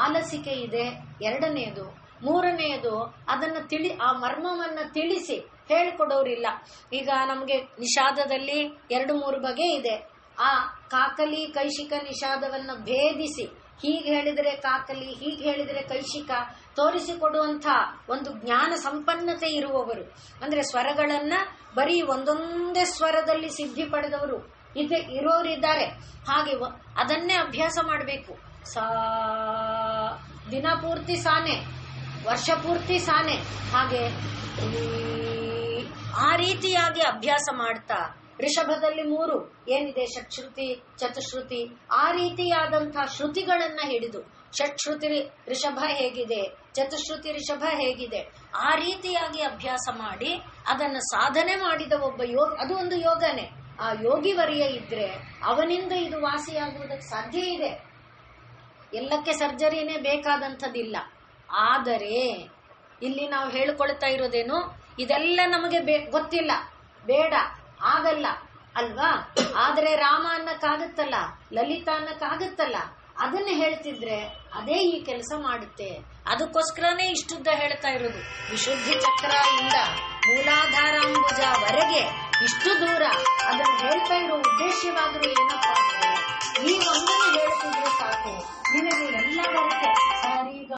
ಆಲಸಿಕೆ ಇದೆ, ಎರಡನೇದು. ಮೂರನೆಯದು, ಅದನ್ನು ಆ ಮರ್ಮವನ್ನ ತಿಳಿಸಿ ಹೇಳ್ಕೊಡೋರಿಲ್ಲ. ಈಗ ನಮ್ಗೆ ನಿಷಾದದಲ್ಲಿ 2-3 ಬಗೆ ಇದೆ. ಆ ಕಾಕಲಿ ಕೈಶಿಕ ನಿಷಾದವನ್ನ ಭೇದಿಸಿ, ಹೀಗೆ ಹೇಳಿದರೆ ಕಾಕಲಿ, ಹೀಗೆ ಹೇಳಿದರೆ ಕೈಶಿಕ ತೋರಿಸಿಕೊಡುವಂಥ ಒಂದು ಜ್ಞಾನ ಸಂಪನ್ನತೆ ಇರುವವರು, ಅಂದ್ರೆ ಸ್ವರಗಳನ್ನ ಬರೀ ಒಂದೊಂದೇ ಸ್ವರದಲ್ಲಿ ಸಿದ್ಧಿ ಪಡೆದವರು ಇರೋರಿದ್ದಾರೆ. ಹಾಗೆ ಅದನ್ನೇ ಅಭ್ಯಾಸ ಮಾಡಬೇಕು. ದಿನ ಪೂರ್ತಿ ಸಾನೆ, ವರ್ಷ ಪೂರ್ತಿ ಸಾನೆ, ಹಾಗೆ ಆ ರೀತಿಯಾಗಿ ಅಭ್ಯಾಸ ಮಾಡ್ತಾ ಋಷಭದಲ್ಲಿ 3 ಏನಿದೆ, ಷಟ್ಶ್ರುತಿ ಚತುಶ್ರುತಿ, ಆ ರೀತಿಯಾದಂತಹ ಶ್ರುತಿಗಳನ್ನ ಹಿಡಿದು, ಷಟ್ಶ್ರುತಿ ಋಷಭ ಹೇಗಿದೆ, ಚತುಶ್ರುತಿ ಋಷಭ ಹೇಗಿದೆ, ಆ ರೀತಿಯಾಗಿ ಅಭ್ಯಾಸ ಮಾಡಿ ಅದನ್ನು ಸಾಧನೆ ಮಾಡಿದ ಒಬ್ಬ ಅದು ಒಂದು ಯೋಗನೇ. ಆ ಯೋಗಿವರ್ಯ ಇದ್ರೆ ಅವನಿಂದ ಇದು ವಾಸಿಯಾಗುವುದಕ್ಕೆ ಸಾಧ್ಯ ಇದೆ. ಎಲ್ಲಕ್ಕೆ ಸರ್ಜರಿನೇ ಬೇಕಾದಂಥದ್ದಿಲ್ಲ. ಆದರೆ ಇಲ್ಲಿ ನಾವು ಹೇಳ್ಕೊಳ್ತಾ ಇರೋದೇನು, ಇದೆಲ್ಲ ನಮಗೆ ಗೊತ್ತಿಲ್ಲ, ಬೇಡ, ಆಗಲ್ಲ ಅಲ್ವಾ. ಆದ್ರೆ ರಾಮ ಅನ್ನಕ್ಕಾಗುತ್ತಲ್ಲ, ಲಲಿತಾ ಅನ್ನಕ್ಕಾಗುತ್ತಲ್ಲ, ಅದನ್ನ ಹೇಳ್ತಿದ್ರೆ ಅದೇ ಈ ಕೆಲಸ ಮಾಡುತ್ತೆ. ಅದಕ್ಕೋಸ್ಕರನೇ ಇಷ್ಟುದ್ದ ಹೇಳ್ತಾ ಇರೋದು. ವಿಶುದ್ಧಿ ಚಕ್ರ ಇಂದ ಮೂಲಾಧಾರಾಂಬುಜವರೆಗೆ ಇಷ್ಟು ದೂರ ಅದನ್ನು ಹೇಳ್ತಾ ಇರೋ ಉದ್ದೇಶವಾದರೂ ಏನಪ್ಪಾ ಅಂದ್ರೆ, ಈ ಒಂದನ್ನು ಹೇಳ್ತಿದ್ರೆ ಸಾಕು, ನಿನಗೆ ಎಲ್ಲ ಬರುತ್ತೆ. ಸಾರೀಗ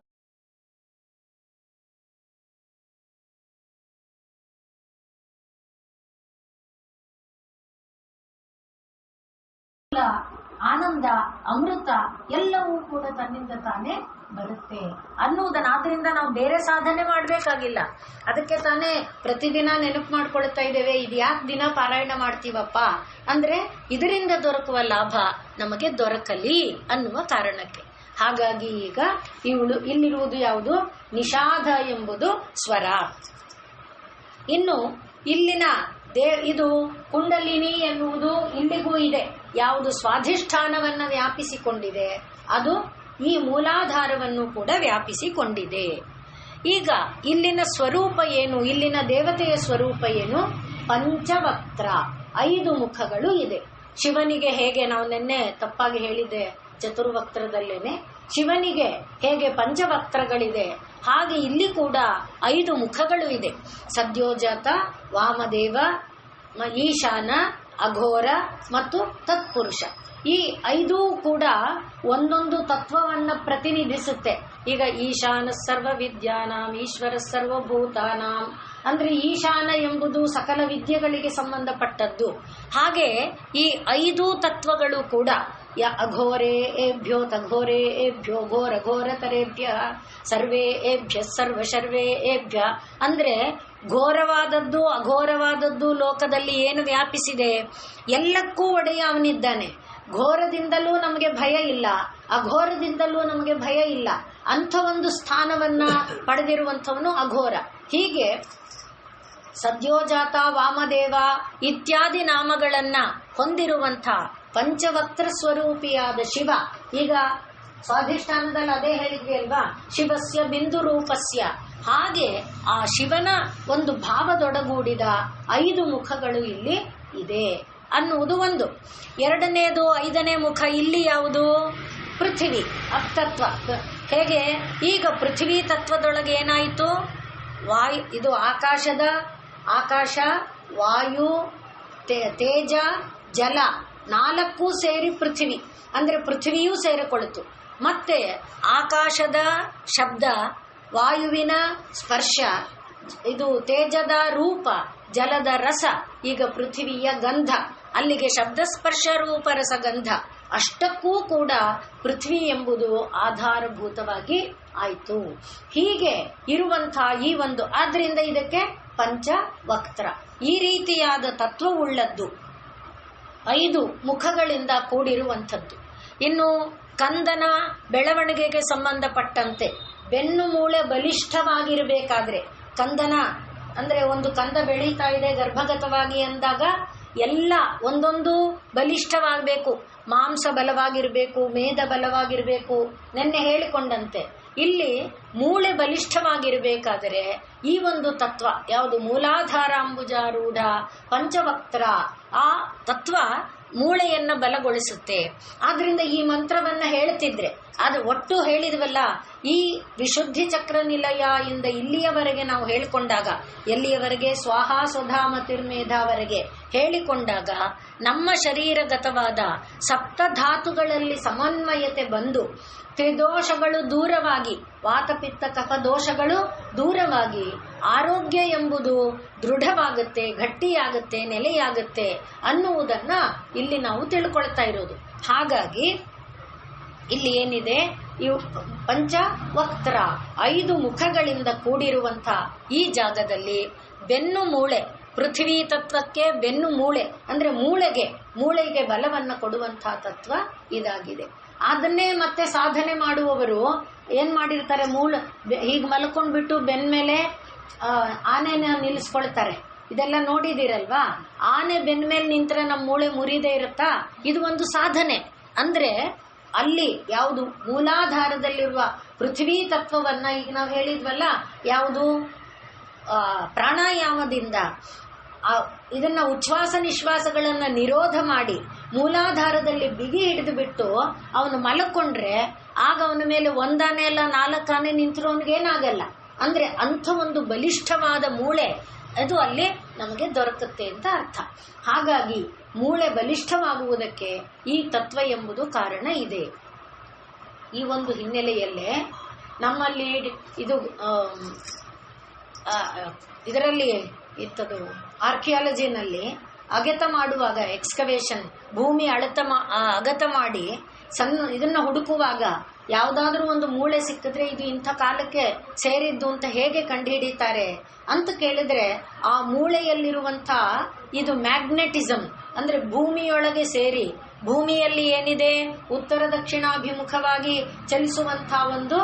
ಆನಂದ ಅಮೃತ ಎಲ್ಲವೂ ಕೂಡ ತನ್ನಿಂದ ತಾನೇ ಬರುತ್ತೆ ಅನ್ನುವುದನ್ನ. ಆದ್ರಿಂದ ನಾವು ಬೇರೆ ಸಾಧನೆ ಮಾಡ್ಬೇಕಾಗಿಲ್ಲ. ಅದಕ್ಕೆ ತಾನೇ ಪ್ರತಿದಿನ ನೆನಪು ಮಾಡ್ಕೊಳ್ತಾ ಇದ್ದೇವೆ, ಇದು ಯಾಕೆ ದಿನ ಪಾರಾಯಣ ಮಾಡ್ತೀವಪ್ಪ ಅಂದ್ರೆ ಇದರಿಂದ ದೊರಕುವ ಲಾಭ ನಮಗೆ ದೊರಕಲಿ ಅನ್ನುವ ಕಾರಣಕ್ಕೆ. ಹಾಗಾಗಿ ಈಗ ಇಲ್ಲಿರುವುದು ಯಾವುದು, ನಿಷಾದ ಎಂಬುದು ಸ್ವರ. ಇನ್ನು ಇಲ್ಲಿನ ಇದು ಕುಂಡಲಿನಿ ಎನ್ನುವುದು ಇಲ್ಲಿಗೂ ಇದೆ. ಯಾವುದು ಸ್ವಾಧಿಷ್ಠಾನವನ್ನ ವ್ಯಾಪಿಸಿಕೊಂಡಿದೆ ಅದು ಈ ಮೂಲಾಧಾರವನ್ನು ಕೂಡ ವ್ಯಾಪಿಸಿಕೊಂಡಿದೆ. ಈಗ ಇಲ್ಲಿನ ಸ್ವರೂಪ ಏನು, ಇಲ್ಲಿನ ದೇವತೆಯ ಸ್ವರೂಪ ಏನು, ಪಂಚವಕ್ತ್ರ, 5 ಮುಖಗಳು ಇದೆ. ಶಿವನಿಗೆ ಹೇಗೆ, ನಾವು ನಿನ್ನೆ ತಪ್ಪಾಗಿ ಹೇಳಿದ್ದೆ ಚತುರ್ವಕ್ತ್ರದಲ್ಲೇನೆ, ಶಿವನಿಗೆ ಹೇಗೆ ಪಂಚವಕ್ತ್ರಗಳಿದೆ ಹಾಗೆ ಇಲ್ಲಿ ಕೂಡ 5 ಮುಖಗಳು ಇದೆ. ಸದ್ಯೋಜಾತ, ವಾಮದೇವ, ಈಶಾನ, ಅಘೋರ ಮತ್ತು ತತ್ಪುರುಷ. ಈ 5 ಕೂಡ ಒಂದೊಂದು ತತ್ವವನ್ನ ಪ್ರತಿನಿಧಿಸುತ್ತೆ. ಈಗ ಈಶಾನ ಸರ್ವ ವಿದ್ಯಾನಾಂ ಈಶ್ವರ ಸರ್ವಭೂತಾನಾಂ ಅಂದ್ರೆ ಈಶಾನ ಎಂಬುದು ಸಕಲ ವಿದ್ಯೆಗಳಿಗೆ ಸಂಬಂಧಪಟ್ಟದ್ದು. ಹಾಗೆ ಈ 5 ತತ್ವಗಳು ಕೂಡ ಅಘೋರೇ ಏಭ್ಯೋ ತಘೋರೇ ಏಭ್ಯೋ ಘೋರ ಘೋರತರೇಭ್ಯ ಸರ್ವೇ ಏಭ್ಯ ಸರ್ವ ಶರ್ವೇ ಏಭ್ಯ ಅಂದ್ರೆ ಘೋರವಾದದ್ದು ಅಘೋರವಾದದ್ದು ಲೋಕದಲ್ಲಿ ಏನು ವ್ಯಾಪಿಸಿದೆ ಎಲ್ಲಕ್ಕೂ ಒಡೆಯ ಅವನಿದ್ದಾನೆ. ಘೋರದಿಂದಲೂ ನಮಗೆ ಭಯ ಇಲ್ಲ, ಅಘೋರದಿಂದಲೂ ನಮಗೆ ಭಯ ಇಲ್ಲ. ಅಂಥ ಒಂದು ಸ್ಥಾನವನ್ನ ಪಡೆದಿರುವಂಥವನು ಅಘೋರ. ಹೀಗೆ ಸದ್ಯೋಜಾತ, ವಾಮದೇವ ಇತ್ಯಾದಿ ನಾಮಗಳನ್ನ ಹೊಂದಿರುವಂಥ ಪಂಚವಕ್ತ್ರ ಸ್ವರೂಪಿಯಾದ ಶಿವ. ಈಗ ಸ್ವಾಧಿಷ್ಠಾನದಲ್ಲಿ ಅದೇ ಹೇಳಿದ್ವಿ ಅಲ್ವಾ, ಶಿವಸ್ಯ ಬಿಂದು ರೂಪಸ್ಯ. ಹಾಗೆ ಆ ಶಿವನ ಒಂದು ಭಾವದೊಡಗೂಡಿದ 5 ಮುಖಗಳು ಇಲ್ಲಿ ಇದೆ ಅನ್ನುವುದು ಒಂದು. ಎರಡನೇದು 5ನೇ ಮುಖ ಇಲ್ಲಿ ಯಾವುದು, ಪೃಥ್ವಿ ಅಪ್ತತ್ವ. ಹೇಗೆ ಈಗ ಪೃಥ್ವಿ ತತ್ವದೊಳಗೆ ಏನಾಯಿತು, ವಾಯು, ಇದು ಆಕಾಶ, ವಾಯು, ತೇಜ, ಜಲ 4 ಸೇರಿ ಪೃಥ್ವಿ ಅಂದ್ರೆ ಪೃಥ್ವಿಯೂ ಸೇರಿಕೊಳ್ತು. ಮತ್ತೆ ಆಕಾಶದ ಶಬ್ದ, ವಾಯುವಿನ ಸ್ಪರ್ಶ, ಇದು ತೇಜದ ರೂಪ, ಜಲದ ರಸ, ಈಗ ಪೃಥ್ವಿಯ ಗಂಧ, ಅಲ್ಲಿಗೆ ಶಬ್ದ ಸ್ಪರ್ಶ ರೂಪ ರಸ ಗಂಧ ಅಷ್ಟಕ್ಕೂ ಕೂಡ ಪೃಥ್ವಿ ಎಂಬುದು ಆಧಾರಭೂತವಾಗಿ ಆಯಿತು. ಹೀಗೆ ಇರುವಂತಹ ಈ ಒಂದು, ಆದ್ರಿಂದ ಇದಕ್ಕೆ ಪಂಚವಕ್ತ್ರ, ಈ ರೀತಿಯಾದ ತತ್ವವುಳ್ಳದ್ದು 5 ಮುಖಗಳಿಂದ ಕೂಡಿರುವಂಥದ್ದು. ಇನ್ನು ಕಂದನ ಬೆಳವಣಿಗೆಗೆ ಸಂಬಂಧಪಟ್ಟಂತೆ ಬೆನ್ನು ಮೂಳೆ ಬಲಿಷ್ಠವಾಗಿರಬೇಕಾದ್ರೆ, ಕಂದನ ಅಂದ್ರೆ ಒಂದು ಕಂದ ಬೆಳೀತಾ ಇದೆ ಗರ್ಭಗತವಾಗಿ ಅಂದಾಗ ಎಲ್ಲ ಒಂದೊಂದು ಬಲಿಷ್ಠವಾಗಬೇಕು. ಮಾಂಸ ಬಲವಾಗಿರಬೇಕು, ಮೇದ ಬಲವಾಗಿರಬೇಕು, ನೆನ್ನೆ ಹೇಳಿಕೊಂಡಂತೆ ಇಲ್ಲಿ ಮೂಳೆ ಬಲಿಷ್ಠವಾಗಿರಬೇಕಾದರೆ ಈ ಒಂದು ತತ್ವ ಯಾವುದು ಮೂಲಾಧಾರಾಂಬುಜಾರೂಢ ಪಂಚವಕ್ತ್ರ, ಆ ತತ್ವ ಮೂಳೆಯನ್ನ ಬಲಗೊಳಿಸುತ್ತೆ. ಆದ್ರಿಂದ ಈ ಮಂತ್ರವನ್ನ ಹೇಳ್ತಿದ್ರೆ ಅದು ಒಟ್ಟು ಹೇಳಿದ್ವಲ್ಲ, ಈ ವಿಶುದ್ಧಿ ಚಕ್ರ ನಿಲಯ ಇಂದ ಇಲ್ಲಿಯವರೆಗೆ ನಾವು ಹೇಳಿಕೊಂಡಾಗ, ಎಲ್ಲಿಯವರೆಗೆ ಸ್ವಾಹಾ ಸ್ವಧಾ ಮತಿರ್ಮೇಧಾವರೆಗೆ ಹೇಳಿಕೊಂಡಾಗ ನಮ್ಮ ಶರೀರಗತವಾದ ಸಪ್ತಧಾತುಗಳಲ್ಲಿ ಸಮನ್ವಯತೆ ಬಂದು ತ್ರಿದೋಷಗಳು ದೂರವಾಗಿ, ವಾತಪಿತ್ತ ಕಫ ದೋಷಗಳು ದೂರವಾಗಿ ಆರೋಗ್ಯ ಎಂಬುದು ದೃಢವಾಗುತ್ತೆ, ಗಟ್ಟಿಯಾಗುತ್ತೆ, ನೆಲೆಯಾಗುತ್ತೆ ಅನ್ನುವುದನ್ನ ಇಲ್ಲಿ ನಾವು ತಿಳ್ಕೊಳ್ತಾ ಇರೋದು. ಹಾಗಾಗಿ ಇಲ್ಲಿ ಏನಿದೆ, ಇವು ಪಂಚವಕ್ತ್ರ 5 ಮುಖಗಳಿಂದ ಕೂಡಿರುವಂಥ ಈ ಜಾಗದಲ್ಲಿ ಬೆನ್ನು ಮೂಳೆ, ಪೃಥ್ವಿ ತತ್ವಕ್ಕೆ ಬೆನ್ನು ಮೂಳೆ ಅಂದ್ರೆ ಮೂಳೆಗೆ ಬಲವನ್ನ ಕೊಡುವಂತಹ ತತ್ವ ಇದಾಗಿದೆ. ಅದನ್ನೇ ಮತ್ತೆ ಸಾಧನೆ ಮಾಡುವವರು ಏನ್ ಮಾಡಿರ್ತಾರೆ, ಹೀಗೆ ಮಲ್ಕೊಂಡ್ಬಿಟ್ಟು ಬೆನ್ ಮೇಲೆ ಆನೆನ ನಿಲ್ಲಿಸ್ಕೊಳ್ತಾರೆ. ಇದೆಲ್ಲ ನೋಡಿದಿರಲ್ವಾ? ಆನೆ ಬೆನ್ ಮೇಲೆ ನಿಂತ್ರೆ ನಮ್ಮ ಮೂಳೆ ಮುರಿದೇ ಇರುತ್ತಾ? ಇದು ಒಂದು ಸಾಧನೆ. ಅಂದ್ರೆ ಅಲ್ಲಿ ಯಾವುದು ಮೂಲಾಧಾರದಲ್ಲಿರುವ ಪೃಥ್ವಿ ತತ್ವವನ್ನ, ಈಗ ನಾವು ಹೇಳಿದ್ವಲ್ಲ, ಯಾವುದು ಪ್ರಾಣಾಯಾಮದಿಂದ ಇದನ್ನ ಉಚ್ಛ್ವಾಸ ನಿಶ್ವಾಸಗಳನ್ನ ನಿರೋಧ ಮಾಡಿ ಮೂಲಾಧಾರದಲ್ಲಿ ಬಿಗಿ ಹಿಡಿದು ಬಿಟ್ಟು ಅವನು ಮಲಕೊಂಡ್ರೆ ಆಗ ಅವನ ಮೇಲೆ 1 ಆನೆ ಅಲ್ಲ 4 ಆನೆ ನಿಂತರೂ ಅವನಿಗೇನಾಗಲ್ಲ. ಅಂದ್ರೆ ಅಂಥ ಒಂದು ಬಲಿಷ್ಠವಾದ ಮೂಳೆ ಅದು ಅಲ್ಲಿ ನಮಗೆ ದೊರಕುತ್ತೆ ಅಂತ ಅರ್ಥ. ಹಾಗಾಗಿ ಮೂಳೆ ಬಲಿಷ್ಠವಾಗುವುದಕ್ಕೆ ಈ ತತ್ವ ಎಂಬುದು ಕಾರಣ ಇದೆ. ಈ ಒಂದು ಹಿನ್ನೆಲೆಯಲ್ಲೇ ನಮ್ಮಲ್ಲಿ ಇದು ಇದರಲ್ಲಿ ಇತ್ತದು ಆರ್ಕಿಯಾಲಜಿನಲ್ಲಿ ಅಗೆತ ಮಾಡುವಾಗ, ಎಕ್ಸ್ಕವೇಷನ್, ಭೂಮಿ ಅಗತ ಮಾಡಿ ಇದನ್ನ ಹುಡುಕುವಾಗ ಯಾವುದಾದ್ರೂ ಒಂದು ಮೂಳೆ ಸಿಕ್ಕಿದ್ರೆ ಇದು ಇಂಥ ಕಾಲಕ್ಕೆ ಸೇರಿದ್ದು ಅಂತ ಹೇಗೆ ಕಂಡುಹಿಡಿತಾರೆ ಅಂತ ಕೇಳಿದ್ರೆ, ಆ ಮೂಳೆಯಲ್ಲಿರುವಂಥ ಇದು ಮ್ಯಾಗ್ನೆಟಿಸಮ್ ಅಂದ್ರೆ ಭೂಮಿಯೊಳಗೆ ಸೇರಿ, ಭೂಮಿಯಲ್ಲಿ ಏನಿದೆ ಉತ್ತರ ದಕ್ಷಿಣಾಭಿಮುಖವಾಗಿ ಚಲಿಸುವಂಥ ಒಂದು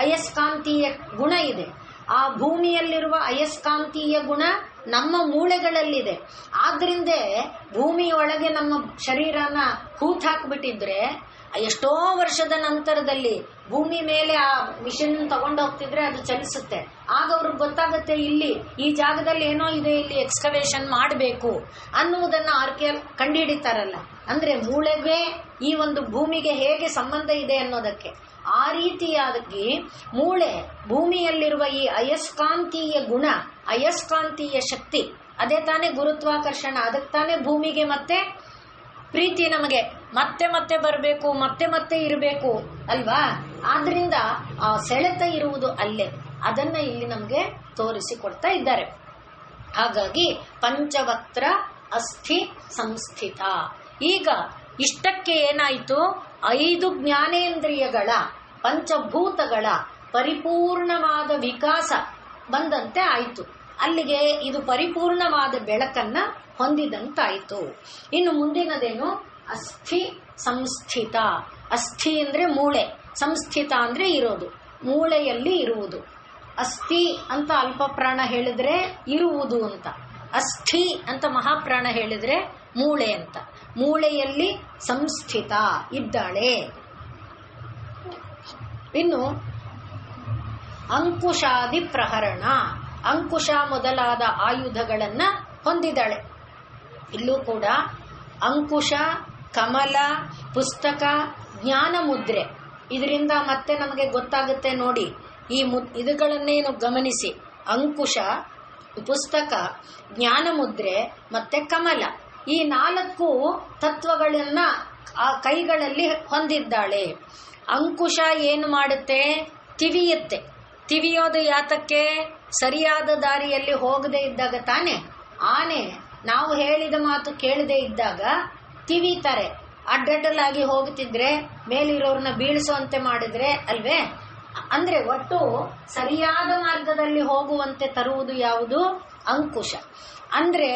ಅಯಸ್ಕಾಂತೀಯ ಗುಣ ಇದೆ. ಆ ಭೂಮಿಯಲ್ಲಿರುವ ಅಯಸ್ಕಾಂತೀಯ ಗುಣ ನಮ್ಮ ಮೂಳೆಗಳಲ್ಲಿದೆ. ಆದ್ರಿಂದ ಭೂಮಿಯೊಳಗೆ ನಮ್ಮ ಶರೀರನ ಹೂತಾಕ್ಬಿಟ್ಟಿದ್ರೆ ಎಷ್ಟೋ ವರ್ಷದ ನಂತರದಲ್ಲಿ ಭೂಮಿ ಮೇಲೆ ಆ ಮಿಷನ್ ತಗೊಂಡು ಹೋಗ್ತಿದ್ರೆ ಅದು ಚಲಿಸುತ್ತೆ. ಆಗ ಅವ್ರಿಗೆ ಗೊತ್ತಾಗುತ್ತೆ ಇಲ್ಲಿ ಈ ಜಾಗದಲ್ಲಿ ಏನೋ ಇದೆ, ಇಲ್ಲಿ ಎಕ್ಸ್ಕವೇಷನ್ ಮಾಡಬೇಕು ಅನ್ನುವುದನ್ನ ಕಂಡುಹಿಡಿತಾರಲ್ಲ. ಅಂದ್ರೆ ಮೂಳೆಗೆ ಈ ಒಂದು ಭೂಮಿಗೆ ಹೇಗೆ ಸಂಬಂಧ ಇದೆ ಅನ್ನೋದಕ್ಕೆ ಆ ರೀತಿಯಾಗಿ ಮೂಳೆ ಭೂಮಿಯಲ್ಲಿರುವ ಈ ಅಯಸ್ಕಾಂತೀಯ ಗುಣ, ಅಯಸ್ಕಾಂತೀಯ ಶಕ್ತಿ, ಅದೇ ತಾನೇ ಗುರುತ್ವಾಕರ್ಷಣ, ಅದಕ್ಕೆ ತಾನೇ ಭೂಮಿಗೆ ಮತ್ತೆ ಪ್ರೀತಿ, ನಮಗೆ ಮತ್ತೆ ಮತ್ತೆ ಬರಬೇಕು, ಮತ್ತೆ ಮತ್ತೆ ಇರಬೇಕು ಅಲ್ವಾ? ಆದ್ರಿಂದ ಆ ಸೆಳೆತ ಇರುವುದು ಅಲ್ಲೇ, ಅದನ್ನ ಇಲ್ಲಿ ನಮಗೆ ತೋರಿಸಿಕೊಡ್ತಾ ಇದ್ದಾರೆ. ಹಾಗಾಗಿ ಪಂಚವಕ್ತ್ರ ಅಸ್ಥಿ ಸಂಸ್ಥಿತ. ಈಗ ಇಷ್ಟಕ್ಕೆ ಏನಾಯಿತು, 5 ಜ್ಞಾನೇಂದ್ರಿಯಗಳ ಪಂಚಭೂತಗಳ ಪರಿಪೂರ್ಣವಾದ ವಿಕಾಸ ಬಂದಂತೆ ಆಯಿತು. ಅಲ್ಲಿಗೆ ಇದು ಪರಿಪೂರ್ಣವಾದ ಬೆಳಕನ್ನ ಹೊಂದಿದಂತಾಯಿತು. ಇನ್ನು ಮುಂದಿನದೇನು, ಅಸ್ಥಿ ಸಂಸ್ಥಿತ. ಅಸ್ಥಿ ಅಂದ್ರೆ ಮೂಳೆ, ಸಂಸ್ಥಿತ ಅಂದ್ರೆ ಇರೋದು, ಮೂಳೆಯಲ್ಲಿ ಇರುವುದು. ಅಸ್ಥಿ ಅಂತ ಅಲ್ಪ ಪ್ರಾಣ ಹೇಳಿದ್ರೆ ಇರುವುದು ಅಂತ, ಅಸ್ಥಿ ಅಂತ ಮಹಾಪ್ರಾಣ ಹೇಳಿದ್ರೆ ಮೂಳೆ ಅಂತ. ಮೂಳೆಯಲ್ಲಿ ಸಂಸ್ಥಿತ ಇದ್ದಾಳೆ. ಇನ್ನು ಅಂಕುಶಾದಿ ಪ್ರಹರಣ, ಅಂಕುಶ ಮೊದಲಾದ ಆಯುಧಗಳನ್ನ ಹೊಂದಿದ್ದಾಳೆ. ಇಲ್ಲೂ ಕೂಡ ಅಂಕುಶ, ಕಮಲ, ಪುಸ್ತಕ, ಜ್ಞಾನ ಮುದ್ರೆ, ಇದರಿಂದ ಮತ್ತೆ ನಮಗೆ ಗೊತ್ತಾಗುತ್ತೆ ನೋಡಿ. ಈ ಇದುಗಳನ್ನೇನು ಗಮನಿಸಿ, ಅಂಕುಶ, ಪುಸ್ತಕ, ಜ್ಞಾನ ಮುದ್ರೆ ಮತ್ತೆ ಕಮಲ, ಈ 4 ತತ್ವಗಳನ್ನ ಆ ಕೈಗಳಲ್ಲಿ ಹೊಂದಿದ್ದಾಳೆ. ಅಂಕುಶ ಏನು ಮಾಡುತ್ತೆ, ತಿವಿಯುತ್ತೆ. ತಿವಿಯೋದು ಯಾತಕ್ಕೆ, ಸರಿಯಾದ ದಾರಿಯಲ್ಲಿ ಹೋಗದೆ ಇದ್ದಾಗ ತಾನೆ. ಆನೆ ನಾವು ಹೇಳಿದ ಮಾತು ಕೇಳದೆ ಇದ್ದಾಗ ತಿವಿತಾರೆ. ಅಡ್ಡಡ್ಡಲಾಗಿ ಹೋಗುತ್ತಿದ್ರೆ ಮೇಲಿರೋರ್ನ ಬೀಳಿಸುವಂತೆ ಮಾಡಿದ್ರೆ ಅಲ್ವೇ. ಅಂದ್ರೆ ಒಟ್ಟು ಸರಿಯಾದ ಮಾರ್ಗದಲ್ಲಿ ಹೋಗುವಂತೆ ತರುವುದು ಯಾವುದು, ಅಂಕುಶ. ಅಂದ್ರೆ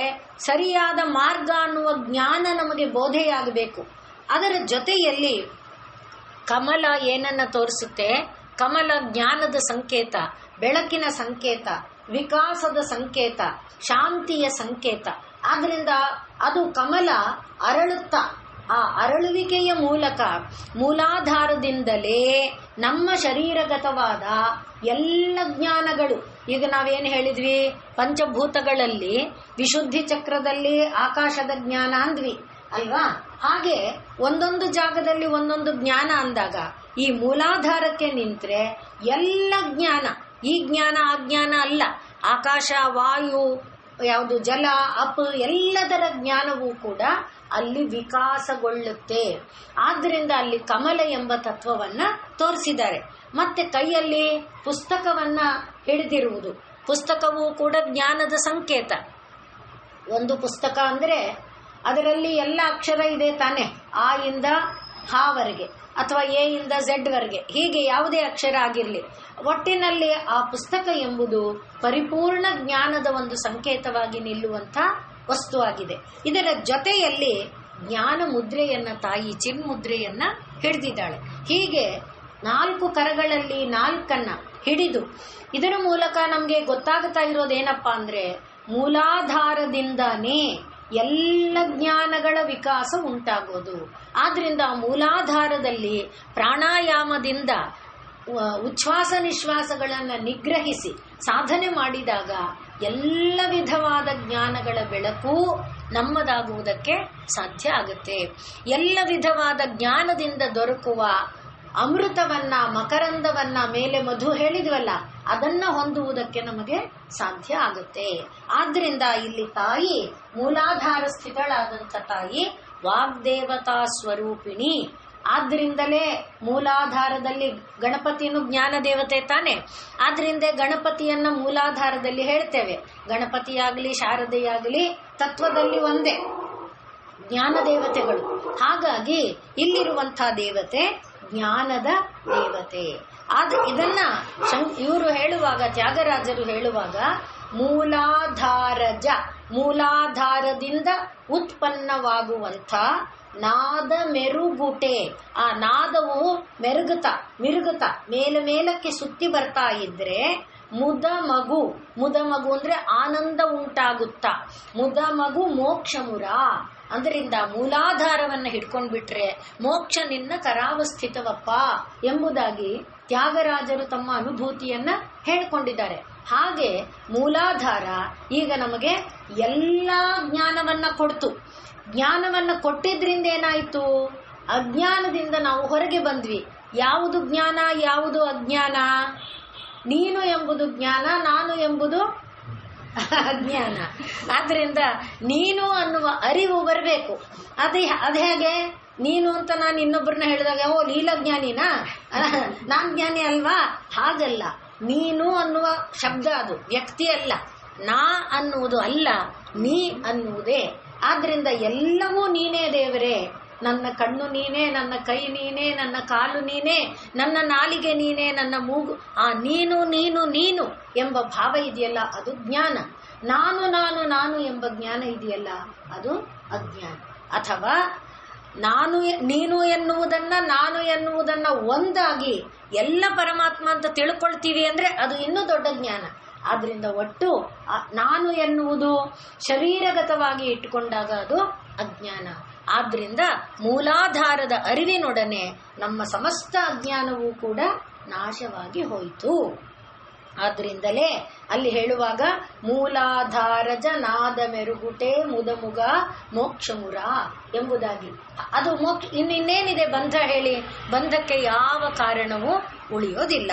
ಸರಿಯಾದ ಮಾರ್ಗ ಅನ್ನುವ ಜ್ಞಾನ ನಮಗೆ ಬೋಧೆಯಾಗಬೇಕು. ಅದರ ಜೊತೆಯಲ್ಲಿ ಕಮಲ ಏನನ್ನ ತೋರಿಸುತ್ತೆ, ಕಮಲ ಜ್ಞಾನದ ಸಂಕೇತ, ಬೆಳಕಿನ ಸಂಕೇತ, ವಿಕಾಸದ ಸಂಕೇತ, ಶಾಂತಿಯ ಸಂಕೇತ. ಆದ್ರಿಂದ ಅದು ಕಮಲ ಅರಳುತ್ತಾ ಆ ಅರಳುವಿಕೆಯ ಮೂಲಕ ಮೂಲಾಧಾರದಿಂದಲೇ ನಮ್ಮ ಶರೀರಗತವಾದ ಎಲ್ಲ ಜ್ಞಾನಗಳು, ಈಗ ನಾವೇನು ಹೇಳಿದ್ವಿ, ಪಂಚಭೂತಗಳಲ್ಲಿ ವಿಶುದ್ಧಿ ಚಕ್ರದಲ್ಲಿ ಆಕಾಶದ ಜ್ಞಾನ ಅಂದ್ವಿ ಅಲ್ವಾ? ಹಾಗೆ ಒಂದೊಂದು ಜಾಗದಲ್ಲಿ ಒಂದೊಂದು ಜ್ಞಾನ ಅಂದಾಗ ಈ ಮೂಲಾಧಾರಕ್ಕೆ ನಿಂತ್ರೆ ಎಲ್ಲ ಜ್ಞಾನ, ಈ ಜ್ಞಾನ ಆ ಜ್ಞಾನ ಅಲ್ಲ, ಆಕಾಶ, ವಾಯು, ಯಾವುದು ಜಲ, ಅಪ್, ಎಲ್ಲದರ ಜ್ಞಾನವೂ ಕೂಡ ಅಲ್ಲಿ ವಿಕಾಸಗೊಳ್ಳುತ್ತೆ. ಆದ್ದರಿಂದ ಅಲ್ಲಿ ಕಮಲ ಎಂಬ ತತ್ವವನ್ನ ತೋರಿಸಿದ್ದಾರೆ. ಮತ್ತೆ ಕೈಯಲ್ಲಿ ಪುಸ್ತಕವನ್ನ ಹಿಡಿದಿರುವುದು, ಪುಸ್ತಕವೂ ಕೂಡ ಜ್ಞಾನದ ಸಂಕೇತ. ಒಂದು ಪುಸ್ತಕ ಅಂದ್ರೆ ಅದರಲ್ಲಿ ಎಲ್ಲ ಅಕ್ಷರ ಇದೆ ತಾನೆ, ಆ ಇಂದ ಹಾವರೆಗೆ ಅಥವಾ ಎ ಇಂದ ಝೆಡ್ ವರೆಗೆ, ಹೀಗೆ ಯಾವುದೇ ಅಕ್ಷರ ಆಗಿರಲಿ, ಒಟ್ಟಿನಲ್ಲಿ ಆ ಪುಸ್ತಕ ಎಂಬುದು ಪರಿಪೂರ್ಣ ಜ್ಞಾನದ ಒಂದು ಸಂಕೇತವಾಗಿ ನಿಲ್ಲುವಂಥ ವಸ್ತುವಾಗಿದೆ. ಇದರ ಜೊತೆಯಲ್ಲಿ ಜ್ಞಾನ ಮುದ್ರೆಯನ್ನ, ತಾಯಿ ಚಿನ್ಮುದ್ರೆಯನ್ನ ಹಿಡಿದಿದ್ದಾಳೆ. ಹೀಗೆ 4 ಕರಗಳಲ್ಲಿ 4 ಹಿಡಿದು ಇದರ ಮೂಲಕ ನಮಗೆ ಗೊತ್ತಾಗ್ತಾ ಇರೋದೇನಪ್ಪಾ ಅಂದ್ರೆ, ಮೂಲಾಧಾರದಿಂದಾನೇ ಎಲ್ಲ ಜ್ಞಾನಗಳ ವಿಕಾಸ ಉಂಟಾಗೋದು. ಆದ್ರಿಂದ ಮೂಲಾಧಾರದಲ್ಲಿ ಪ್ರಾಣಾಯಾಮದಿಂದ ಉಚ್ಛ್ವಾಸ ನಿಶ್ವಾಸಗಳನ್ನು ನಿಗ್ರಹಿಸಿ ಸಾಧನೆ ಮಾಡಿದಾಗ ಎಲ್ಲ ವಿಧವಾದ ಜ್ಞಾನಗಳ ಬೆಳಕು ನಮ್ಮದಾಗುವುದಕ್ಕೆ ಸಾಧ್ಯ ಆಗುತ್ತೆ. ಎಲ್ಲ ವಿಧವಾದ ಜ್ಞಾನದಿಂದ ದೊರಕುವ ಅಮೃತವನ್ನ, ಮಕರಂದವನ್ನ, ಮೇಲೆ ಮಧು ಹೇಳಿದ್ವಲ್ಲ, ಅದನ್ನ ಹೊಂದುವುದಕ್ಕೆ ನಮಗೆ ಸಾಧ್ಯ ಆಗುತ್ತೆ. ಆದ್ರಿಂದ ಇಲ್ಲಿ ತಾಯಿ ಮೂಲಾಧಾರ ಸ್ಥಿತಳಾದಂಥ ತಾಯಿ ವಾಗ್ದೇವತಾ ಸ್ವರೂಪಿಣಿ. ಆದ್ರಿಂದಲೇ ಮೂಲಾಧಾರದಲ್ಲಿ ಗಣಪತಿಯನ್ನು ಜ್ಞಾನ ದೇವತೆ ತಾನೆ, ಆದ್ರಿಂದ ಗಣಪತಿಯನ್ನ ಮೂಲಾಧಾರದಲ್ಲಿ ಹೇಳ್ತೇವೆ. ಗಣಪತಿಯಾಗಲಿ ಶಾರದೆಯಾಗಲಿ ತತ್ವದಲ್ಲಿ ಒಂದೇ, ಜ್ಞಾನ ದೇವತೆಗಳು. ಹಾಗಾಗಿ ಇಲ್ಲಿರುವಂತಹ ದೇವತೆ ಜ್ಞಾನದ ದೇವತೆ. ಇದನ್ನ ಇವರು ಹೇಳುವಾಗ, ತ್ಯಾಗರಾಜರು ಹೇಳುವಾಗ, ಮೂಲಾಧಾರಜ, ಮೂಲಾಧಾರದಿಂದ ಉತ್ಪನ್ನವಾಗುವಂಥ ನಾದ ಮೆರುಗುಟೆ. ಆ ನಾದವು ಮಿರುಗುತ್ತಾ ಮೇಲಕ್ಕೆ ಸುತ್ತಿ ಬರ್ತಾ ಇದ್ರೆ ಮುದ ಮಗು ಅಂದ್ರೆ ಆನಂದ ಉಂಟಾಗುತ್ತಾ, ಮುದ ಮಗು ಮೋಕ್ಷಮುರ. ಅದರಿಂದ ಮೂಲಾಧಾರವನ್ನು ಹಿಡ್ಕೊಂಡ್ಬಿಟ್ರೆ ಮೋಕ್ಷ ನಿನ್ನ ಕರಾವಸ್ಥಿತವಪ್ಪ ಎಂಬುದಾಗಿ ತ್ಯಾಗರಾಜರು ತಮ್ಮ ಅನುಭೂತಿಯನ್ನ ಹೇಳ್ಕೊಂಡಿದ್ದಾರೆ. ಹಾಗೆ ಮೂಲಾಧಾರ ಈಗ ನಮಗೆ ಎಲ್ಲ ಜ್ಞಾನವನ್ನ ಕೊಡ್ತು. ಜ್ಞಾನವನ್ನ ಕೊಟ್ಟಿದ್ರಿಂದ ಏನಾಯ್ತು, ಅಜ್ಞಾನದಿಂದ ನಾವು ಹೊರಗೆ ಬಂದ್ವಿ. ಯಾವುದು ಜ್ಞಾನ, ಯಾವುದು ಅಜ್ಞಾನ? ನೀನು ಎಂಬುದು ಜ್ಞಾನ, ನಾನು ಎಂಬುದು ಅಜ್ಞಾನ. ಆದ್ರಿಂದ ನೀನು ಅನ್ನುವ ಅರಿವು ಬರಬೇಕು. ಅದು ಹೇಗೆ? ನೀನು ಅಂತ ನಾನು ಇನ್ನೊಬ್ಬರನ್ನ ಹೇಳಿದಾಗ, ಓ ಲೀಲಜ್ಞಾನಿನಾ, ನಾನ್ ಜ್ಞಾನಿ ಅಲ್ವಾ? ಹಾಗಲ್ಲ. ನೀನು ಅನ್ನುವ ಶಬ್ದ ಅದು ವ್ಯಕ್ತಿ ಅಲ್ಲ, ನಾ ಅನ್ನುವುದು ಅಲ್ಲ, ನೀ ಅನ್ನುವುದೇ. ಆದ್ರಿಂದ ಎಲ್ಲವೂ ನೀನೇ ದೇವರೇ. ನನ್ನ ಕಣ್ಣು ನೀನೇ, ನನ್ನ ಕೈ ನೀನೇ, ನನ್ನ ಕಾಲು ನೀನೇ, ನನ್ನ ನಾಲಿಗೆ ನೀನೇ, ನನ್ನ ಮೂಗು. ಆ ನೀನು ನೀನು ನೀನು ಎಂಬ ಭಾವ ಇದೆಯಲ್ಲ, ಅದು ಜ್ಞಾನ. ನಾನು ನಾನು ನಾನು ಎಂಬ ಜ್ಞಾನ ಇದೆಯಲ್ಲ, ಅದು ಅಜ್ಞಾನ. ಅಥವಾ ನೀನು ಎನ್ನುವುದನ್ನ, ನಾನು ಎನ್ನುವುದನ್ನ ಒಂದಾಗಿ ಎಲ್ಲ ಪರಮಾತ್ಮ ಅಂತ ತಿಳ್ಕೊಳ್ತೀವಿ ಅಂದ್ರೆ ಅದು ಇನ್ನೂ ದೊಡ್ಡ ಜ್ಞಾನ. ಆದ್ರಿಂದ ಒಟ್ಟು ನಾನು ಎನ್ನುವುದು ಶರೀರಗತವಾಗಿ ಇಟ್ಟುಕೊಂಡಾಗ ಅದು ಅಜ್ಞಾನ. ಆದ್ರಿಂದ ಮೂಲಾಧಾರದ ಅರಿವಿನೊಡನೆ ನಮ್ಮ ಸಮಸ್ತ ಅಜ್ಞಾನವೂ ಕೂಡ ನಾಶವಾಗಿ ಹೋಯಿತು. ಆದ್ರಿಂದಲೇ ಅಲ್ಲಿ ಹೇಳುವಾಗ ಮೂಲಾಧಾರಜ ನಾದ ಮೆರುಗುಟೆ ಮುದಮುಗ ಮೋಕ್ಷಮುರ ಎಂಬುದಾಗಿ. ಅದು ಮೋಕ್ಷ. ಇನ್ನೇನಿದೆ ಬಂಧ ಹೇಳಿ? ಬಂಧಕ್ಕೆ ಯಾವ ಕಾರಣವೂ ಉಳಿಯೋದಿಲ್ಲ.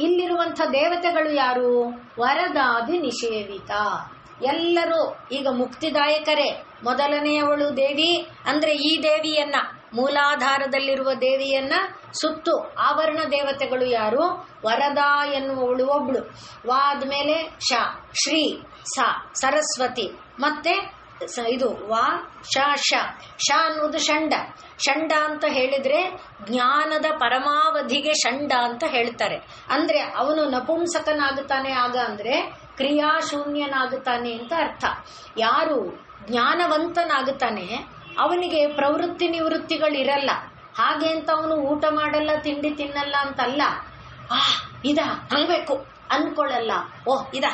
ಇಲ್ಲಿರುವಂಥ ದೇವತೆಗಳು ಯಾರು? ವರದಾದಿ ನಿಷೇವಿತ. ಎಲ್ಲರೂ ಈಗ ಮುಕ್ತಿದಾಯಕರೇ. ಮೊದಲನೆಯವಳು ದೇವಿ ಅಂದ್ರೆ ಈ ದೇವಿಯನ್ನ, ಮೂಲಾಧಾರದಲ್ಲಿರುವ ದೇವಿಯನ್ನ ಸುತ್ತು ಆವರಣ ದೇವತೆಗಳು ಯಾರು? ವರದ ಎನ್ನುವವಳು ಒಬ್ಳು, ವಾ ಆದ್ಮೇಲೆ ಶ, ಶ್ರೀ, ಸ ಸರಸ್ವತಿ, ಮತ್ತೆ ಇದು ವಾ ಶ ಶ. ಶ ಅನ್ನುವುದು ಷಂಡ. ಷಂಡ ಅಂತ ಹೇಳಿದ್ರೆ ಜ್ಞಾನದ ಪರಮಾವಧಿಗೆ ಷಂಡ ಅಂತ ಹೇಳ್ತಾರೆ. ಅಂದ್ರೆ ಅವನು ನಪುಂಸಕನಾಗುತ್ತಾನೆ ಆಗ, ಅಂದ್ರೆ ಕ್ರಿಯಾಶೂನ್ಯನಾಗುತ್ತಾನೆ ಅಂತ ಅರ್ಥ. ಯಾರು ಜ್ಞಾನವಂತನಾಗುತ್ತಾನೆ ಅವನಿಗೆ ಪ್ರವೃತ್ತಿ ನಿವೃತ್ತಿಗಳಿರಲ್ಲ. ಹಾಗೆ ಅಂತ ಅವನು ಊಟ ಮಾಡಲ್ಲ, ತಿಂಡಿ ತಿನ್ನಲ್ಲ ಅಂತಲ್ಲ. ಇದ ಹಂಗಬೇಕು ಅನ್ಕೊಳ್ಳಲ್ಲ. ಓಹ್ ಇದ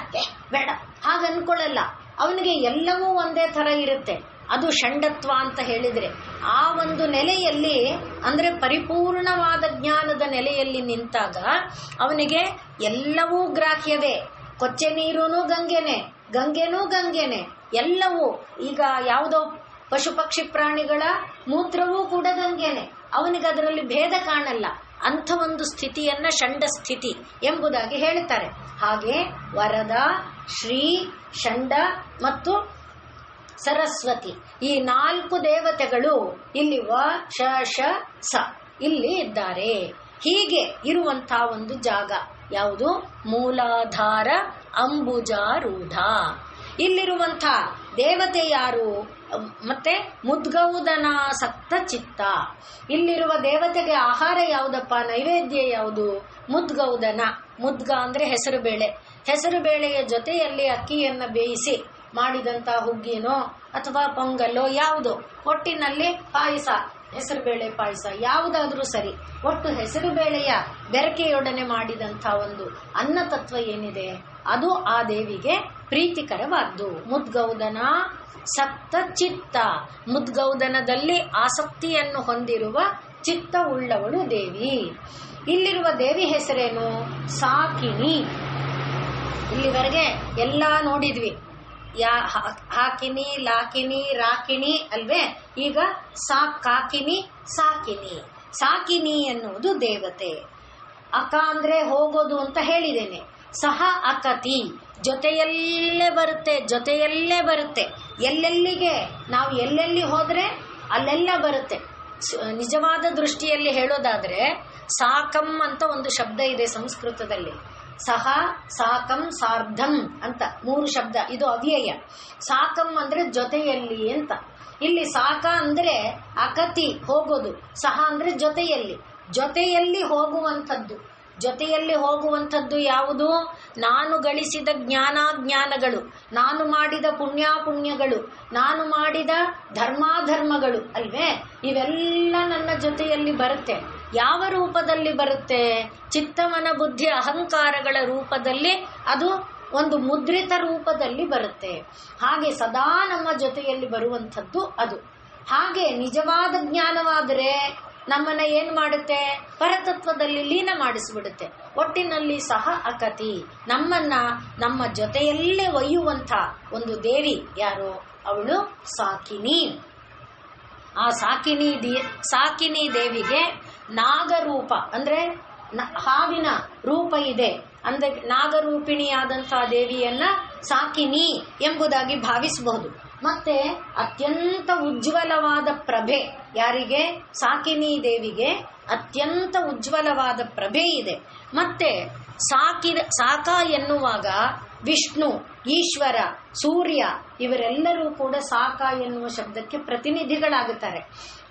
ಬೇಡ ಹಾಗ ಅನ್ಕೊಳ್ಳಲ್ಲ. ಅವನಿಗೆ ಎಲ್ಲವೂ ಒಂದೇ ತರ ಇರುತ್ತೆ. ಅದು ಷಂಡತ್ವ ಅಂತ ಹೇಳಿದ್ರೆ, ಆ ಒಂದು ನೆಲೆಯಲ್ಲಿ ಅಂದ್ರೆ ಪರಿಪೂರ್ಣವಾದ ಜ್ಞಾನದ ನೆಲೆಯಲ್ಲಿ ನಿಂತಾಗ ಅವನಿಗೆ ಎಲ್ಲವೂ ಗ್ರಾಹ್ಯವೇ. ಕೊಚ್ಚೆ ನೀರೂ ಗಂಗೆನೆ, ಗಂಗೆನೂ ಗಂಗೆನೆ, ಎಲ್ಲವೂ. ಈಗ ಯಾವುದೋ ಪಶು ಪಕ್ಷಿ ಪ್ರಾಣಿಗಳ ಮೂತ್ರವೂ ಕೂಡ ಗಂಗೆನೆ, ಅವನಿಗೆ ಅದರಲ್ಲಿ ಭೇದ ಕಾಣಲ್ಲ. ಅಂಥ ಒಂದು ಸ್ಥಿತಿಯನ್ನ ಷಂಡ ಸ್ಥಿತಿ ಎಂಬುದಾಗಿ ಹೇಳ್ತಾರೆ. ಹಾಗೆ ವರದ, ಶ್ರೀ, ಷಂಡ ಮತ್ತು ಸರಸ್ವತಿ ಈ 4 ದೇವತೆಗಳು ಇಲ್ಲಿ ವ ಶ ಶ ಸ ಇಲ್ಲಿ ಇದ್ದಾರೆ. ಹೀಗೆ ಇರುವಂತಹ ಒಂದು ಜಾಗ ಯಾವುದು? ಮೂಲಾಧಾರ ಅಂಬುಜಾರೂಢ. ಇಲ್ಲಿರುವಂಥ ದೇವತೆ ಯಾರು? ಮತ್ತೆ ಮುದ್ಗೌದನಾಸಕ್ತ ಚಿತ್ತ. ಇಲ್ಲಿರುವ ದೇವತೆಗೆ ಆಹಾರ ಯಾವುದಪ್ಪ? ನೈವೇದ್ಯ ಯಾವುದು? ಮುದ್ಗೌದನ. ಮುದ್ಗ ಅಂದ್ರೆ ಹೆಸರು ಬೇಳೆ. ಹೆಸರು ಬೇಳೆಯ ಜೊತೆಯಲ್ಲಿ ಅಕ್ಕಿಯನ್ನು ಬೇಯಿಸಿ ಮಾಡಿದಂತ ಹುಗ್ಗಿನೋ ಅಥವಾ ಪೊಂಗಲ್ಲೋ ಯಾವುದೋ, ಒಟ್ಟಿನಲ್ಲಿ ಪಾಯಸ, ಹೆಸರುಬೇಳೆ ಪಾಯಸ ಯಾವುದಾದ್ರೂ ಸರಿ, ಒಟ್ಟು ಹೆಸರುಬೇಳೆಯ ಬೆರಕೆಯೊಡನೆ ಮಾಡಿದಂಥ ಒಂದು ಅನ್ನ ತತ್ವ ಏನಿದೆ ಅದು ಆ ದೇವಿಗೆ ಪ್ರೀತಿಕರವಾದ್ದು. ಮುದ್ಗೌದನ ಸಕ್ತ ಚಿತ್ತ. ಮುದ್ಗೌದನದಲ್ಲಿ ಆಸಕ್ತಿಯನ್ನು ಹೊಂದಿರುವ ಚಿತ್ತ ಉಳ್ಳವಳು ದೇವಿ. ಇಲ್ಲಿರುವ ದೇವಿ ಹೆಸರೇನು? ಸಾಕಿನಿ. ಇಲ್ಲಿವರೆಗೆ ಎಲ್ಲ ನೋಡಿದ್ವಿ. ಹಾಕಿನಿ, ಲಾಕಿನಿ, ರಾಕಿಣಿ ಅಲ್ವೇ? ಈಗ ಕಾಕಿನಿ, ಸಾಕಿನಿ. ಸಾಕಿನಿ ಎನ್ನುವುದು ದೇವತೆ. ಅಕ ಅಂದ್ರೆ ಹೋಗೋದು ಅಂತ ಹೇಳಿದ್ದೇನೆ. ಸಹ ಅಕತಿ, ಜೊತೆಯಲ್ಲೇ ಬರುತ್ತೆ, ಜೊತೆಯಲ್ಲೇ ಬರುತ್ತೆ. ಎಲ್ಲೆಲ್ಲಿಗೆ ನಾವು ಎಲ್ಲೆಲ್ಲಿ ಹೋದ್ರೆ ಅಲ್ಲೆಲ್ಲ ಬರುತ್ತೆ. ನಿಜವಾದ ದೃಷ್ಟಿಯಲ್ಲಿ ಹೇಳೋದಾದ್ರೆ ಸಾಕಂ ಅಂತ ಒಂದು ಶಬ್ದ ಇದೆ ಸಂಸ್ಕೃತದಲ್ಲಿ. ಸಹ, ಸಾಕಂ, ಸಾರ್ಧಂ ಅಂತ 3 ಶಬ್ದ. ಇದು ಅವ್ಯಯ. ಸಾಕಂ ಅಂದ್ರೆ ಜೊತೆಯಲ್ಲಿ ಅಂತ. ಇಲ್ಲಿ ಸಾಕ ಅಂದ್ರೆ ಅಕತಿ, ಹೋಗೋದು. ಸಹ ಅಂದ್ರೆ ಜೊತೆಯಲ್ಲಿ, ಜೊತೆಯಲ್ಲಿ ಹೋಗುವಂಥದ್ದು. ಜೊತೆಯಲ್ಲಿ ಹೋಗುವಂಥದ್ದು ಯಾವುದು? ನಾನು ಗಳಿಸಿದ ಜ್ಞಾನಾಜ್ಞಾನಗಳು, ನಾನು ಮಾಡಿದ ಪುಣ್ಯಾಪುಣ್ಯಗಳು, ನಾನು ಮಾಡಿದ ಧರ್ಮಾಧರ್ಮಗಳು ಅಲ್ವೇ? ಇವೆಲ್ಲ ನನ್ನ ಜೊತೆಯಲ್ಲಿ ಬರುತ್ತೆ. ಯಾವ ರೂಪದಲ್ಲಿ ಬರುತ್ತೆ? ಚಿತ್ತಮನ ಬುದ್ಧಿ ಅಹಂಕಾರಗಳ ರೂಪದಲ್ಲಿ ಅದು ಒಂದು ಮುದ್ರಿತ ರೂಪದಲ್ಲಿ ಬರುತ್ತೆ. ಹಾಗೆ ಸದಾ ನಮ್ಮ ಜೊತೆಯಲ್ಲಿ ಬರುವಂಥದ್ದು ಅದು. ಹಾಗೆ ನಿಜವಾದ ಜ್ಞಾನವಾದರೆ ನಮ್ಮನ್ನ ಏನ್ ಮಾಡುತ್ತೆ? ಪರತತ್ವದಲ್ಲಿ ಲೀನ ಮಾಡಿಸ್ಬಿಡುತ್ತೆ. ಒಟ್ಟಿನಲ್ಲಿ ಸಹ ಅಕತಿ, ನಮ್ಮನ್ನ ನಮ್ಮ ಜೊತೆಯಲ್ಲೇ ಒಯ್ಯುವಂಥ ಒಂದು ದೇವಿ ಯಾರು? ಅವಳು ಸಾಕಿನಿ. ಆ ಸಾಕಿನಿ ದೇವಿಗೆ ನಾಗರೂಪ ಅಂದ್ರೆ ಹಾವಿನ ರೂಪ ಇದೆ. ಅಂದ್ರೆ ನಾಗರೂಪಿಣಿಯಾದಂತಹ ದೇವಿಯನ್ನ ಸಾಕಿನಿ ಎಂಬುದಾಗಿ ಭಾವಿಸಬಹುದು. ಮತ್ತೆ ಅತ್ಯಂತ ಉಜ್ವಲವಾದ ಪ್ರಭೆ ಯಾರಿಗೆ? ಸಾಕಿನಿ ದೇವಿಗೆ ಅತ್ಯಂತ ಉಜ್ವಲವಾದ ಪ್ರಭೆ ಇದೆ. ಮತ್ತೆ ಸಾಕ ಎನ್ನುವಾಗ ವಿಷ್ಣು, ಈಶ್ವರ, ಸೂರ್ಯ ಇವರೆಲ್ಲರೂ ಕೂಡ ಸಾಕ ಎನ್ನುವ ಶಬ್ದಕ್ಕೆ ಪ್ರತಿನಿಧಿಗಳಾಗುತ್ತಾರೆ.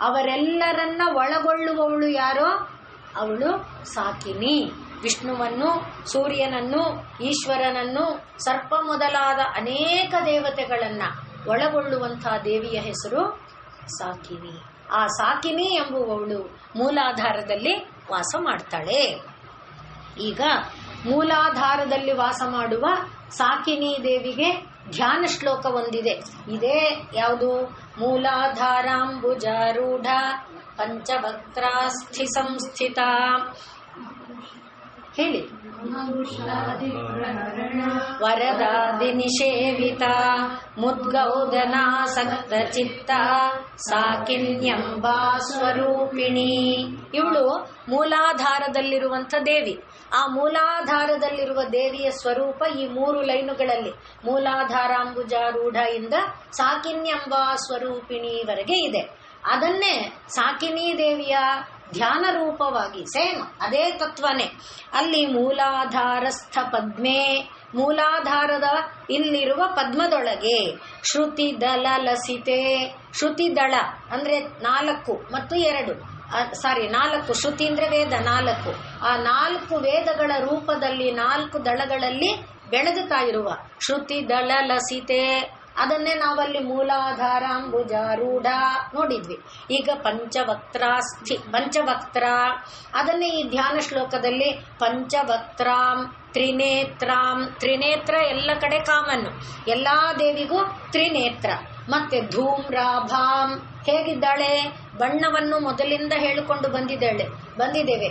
ಅವರೆಲ್ಲರನ್ನ ಒಳಗೊಳ್ಳುವವಳು ಯಾರೋ? ಅವಳು ಸಾಕಿನಿ. ವಿಷ್ಣುವನ್ನು, ಸೂರ್ಯನನ್ನು, ಈಶ್ವರನನ್ನು, ಸರ್ಪ ಮೊದಲಾದ ಅನೇಕ ದೇವತೆಗಳನ್ನ ಒಳಗೊಳ್ಳುವಂತಹ ದೇವಿಯ ಹೆಸರು ಸಾಕಿನಿ. ಆ ಸಾಕಿನಿ ಎಂಬುವವಳು ಮೂಲಾಧಾರದಲ್ಲಿ ವಾಸ ಮಾಡ್ತಾಳೆ. ಈಗ ಮೂಲಾಧಾರದಲ್ಲಿ ವಾಸ ಮಾಡುವ ಸಾಕಿನಿ ದೇವಿಗೆ ಧ್ಯಾನ ಶ್ಲೋಕ ಒಂದಿದೆ. ಇದೇ ಯಾವುದು? ಮೂಲಾಧಾರಾಂಬುಜಾರೂಢ ಪಂಚಭಕ್ತ್ರಾಸ್ಥಿ ಸಂಸ್ಥಿತ. ಹೇಳಿ. ವರದಾದಿ ನಿಷೇವಿತ ಮುದ್ಗೌದನಾಸಕ್ತ ಚಿತ್ತ ಸಾಕಿನ್ಯಂಬಾ ಸ್ವರೂಪಿಣಿ. ಇವಳು ಮೂಲಾಧಾರದಲ್ಲಿರುವಂಥ ದೇವಿ. ಆ ಮೂಲಾಧಾರದಲ್ಲಿರುವ ದೇವಿಯ ಸ್ವರೂಪ ಈ 3 ಲೈನುಗಳಲ್ಲಿ ಮೂಲಾಧಾರಾಂಬುಜಾರೂಢ ಇಂದ ಸಾಕಿನ್ಯಂಬಾ ಸ್ವರೂಪಿಣಿವರೆಗೆ ಇದೆ. ಅದನ್ನೇ ಸಾಕಿನಿ ದೇವಿಯ ಧ್ಯಾನ ರೂಪವಾಗಿ ಸೇಮ್ ಅದೇ ತತ್ವನೇ ಅಲ್ಲಿ ಮೂಲಾಧಾರಸ್ಥ ಪದ್ಮೆ, ಮೂಲಾಧಾರದ ಇಲ್ಲಿರುವ ಪದ್ಮದೊಳಗೆ ಶ್ರುತಿ ದಳ ಲಸಿತೆ. ಶ್ರುತಿ ದಳ ಅಂದ್ರೆ 4 ಮತ್ತು 2 4 ಶ್ರುತಿ ಅಂದ್ರೆ ವೇದ 4. ಆ 4 ವೇದಗಳ ರೂಪದಲ್ಲಿ 4 ದಳಗಳಲ್ಲಿ ಬೆಳೆದುತ್ತಾ ಇರುವ ಶ್ರುತಿ ದಳ ಲಸಿತೆ, ಅದನ್ನೇ ನಾವಲ್ಲಿ ಮೂಲಾಧಾರಾಂಬುಜಾರೂಢ ನೋಡಿದ್ವಿ. ಈಗ ಪಂಚವಕ್ತ್ರ, ಅದನ್ನೇ ಈ ಧ್ಯಾನ ಶ್ಲೋಕದಲ್ಲಿ ಪಂಚವಕ್ತ್ರಾಂ ತ್ರಿನೇತ್ರಾಂ. ತ್ರಿನೇತ್ರ ಎಲ್ಲ ಕಡೆ ಕಾಮನ್ನು, ಎಲ್ಲಾ ದೇವಿಗೂ ತ್ರಿನೇತ್ರ. ಮತ್ತೆ ಧೂಮ್ರಾಭಾಂ ಹೇಗಿದ್ದಾಳೆ? ಬಣ್ಣವನ್ನು ಮೊದಲಿಂದ ಹೇಳಿಕೊಂಡು ಬಂದಿದ್ದೇವೆ.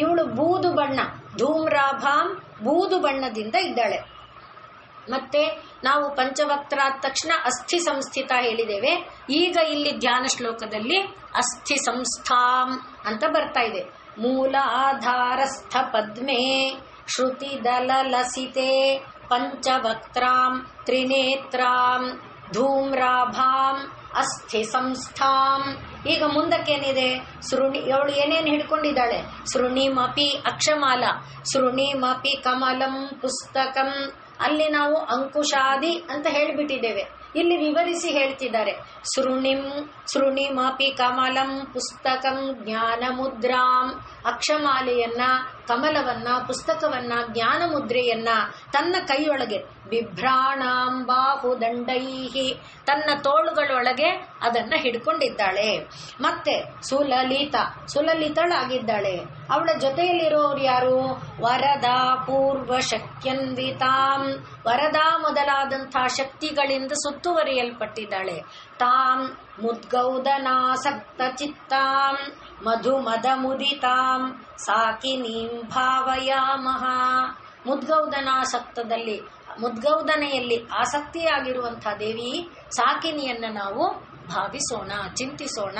ಇವಳು ಬೂದು ಬಣ್ಣ, ಧೂಮ್ರಾಭಾಂ ಬೂದು ಬಣ್ಣದಿಂದ ಇದ್ದಾಳೆ. ಮತ್ತೆ ನಾವು ಪಂಚವಕ್ತ್ರ ಆದ ತಕ್ಷಣ ಅಸ್ಥಿ ಸಂಸ್ಥಿತ ಹೇಳಿದ್ದೇವೆ. ಈಗ ಇಲ್ಲಿ ಧ್ಯಾನ ಶ್ಲೋಕದಲ್ಲಿ ಅಸ್ಥಿ ಸಂಸ್ಥಾಂ ಅಂತ ಬರ್ತಾ ಇದೆ. ಮೂಲ ಆಧಾರಸ್ಥ ಪದ್ಮೆ ಶ್ರುತಿ ದಲ ಲಸಿತೆ ಪಂಚವಕ್ತ್ರಾಂ ತ್ರಿನೇತ್ರಾಂ ಧೂಮ್ರಾಭಾಂ ಅಸ್ಥಿ ಸಂಸ್ಥಾಂ. ಈಗ ಮುಂದಕ್ಕೇನಿದೆ? ಅವಳು ಏನೇನು ಹಿಡ್ಕೊಂಡಿದ್ದಾಳೆ? ಸೃಣಿಮಪಿ ಅಕ್ಷಮಾಲ, ಸೃಣಿಮಪಿ ಕಮಲಂ ಪುಸ್ತಕಂ. ಅಲ್ಲಿ ನಾವು ಅಂಕುಶಾದಿ ಅಂತ ಹೇಳಿಬಿಟ್ಟಿದ್ದೇವೆ. ಇಲ್ಲಿ ವಿವರಿಸಿ ಹೇಳ್ತಿದ್ದಾರೆ. ಸೃಣಿಮಪಿ ಕಮಲಂ ಪುಸ್ತಕಂ ಜ್ಞಾನ ಮುದ್ರಾಂ. ಅಕ್ಷಮಾಲೆಯನ್ನ, ಕಮಲವನ್ನ, ಪುಸ್ತಕವನ್ನ, ಜ್ಞಾನ ಮುದ್ರೆಯನ್ನ ತನ್ನ ಕೈಯೊಳಗೆ, ಬಿಭ್ರಾಣಾಂ ಬಾಹುದಂಡೈಹಿ ತನ್ನ ತೋಳುಗಳೊಳಗೆ ಅದನ್ನ ಹಿಡ್ಕೊಂಡಿದ್ದಾಳೆ. ಮತ್ತೆ ಸುಲಲಿತಳಾಗಿದ್ದಾಳೆ. ಅವಳ ಜೊತೆಯಲ್ಲಿರೋರು ಯಾರು? ವರದಾ ಪೂರ್ವ ಶಕ್ಯನ್ವಿತಾಂ. ವರದಾ ಮೊದಲಾದಂತಹ ಶಕ್ತಿಗಳಿಂದ ಸುತ್ತುವರಿಯಲ್ಪಟ್ಟಿದ್ದಾಳೆ. ತಾಂ ಮುದ್ಗೌದನಾಸಕ್ತ ಚಿತ್ತಾಂ ಮಧು ಮದ ಮುದಿತಾಂ ಸಾಕಿನೀಂ ಭಾವಯಾಮಃ. ಮುದ್ಗೌದನೆಯಲ್ಲಿ ಆಸಕ್ತಿಯಾಗಿರುವಂತಹ ದೇವಿ ಸಾಕಿನಿಯನ್ನ ನಾವು ಭಾವಿಸೋಣ, ಚಿಂತಿಸೋಣ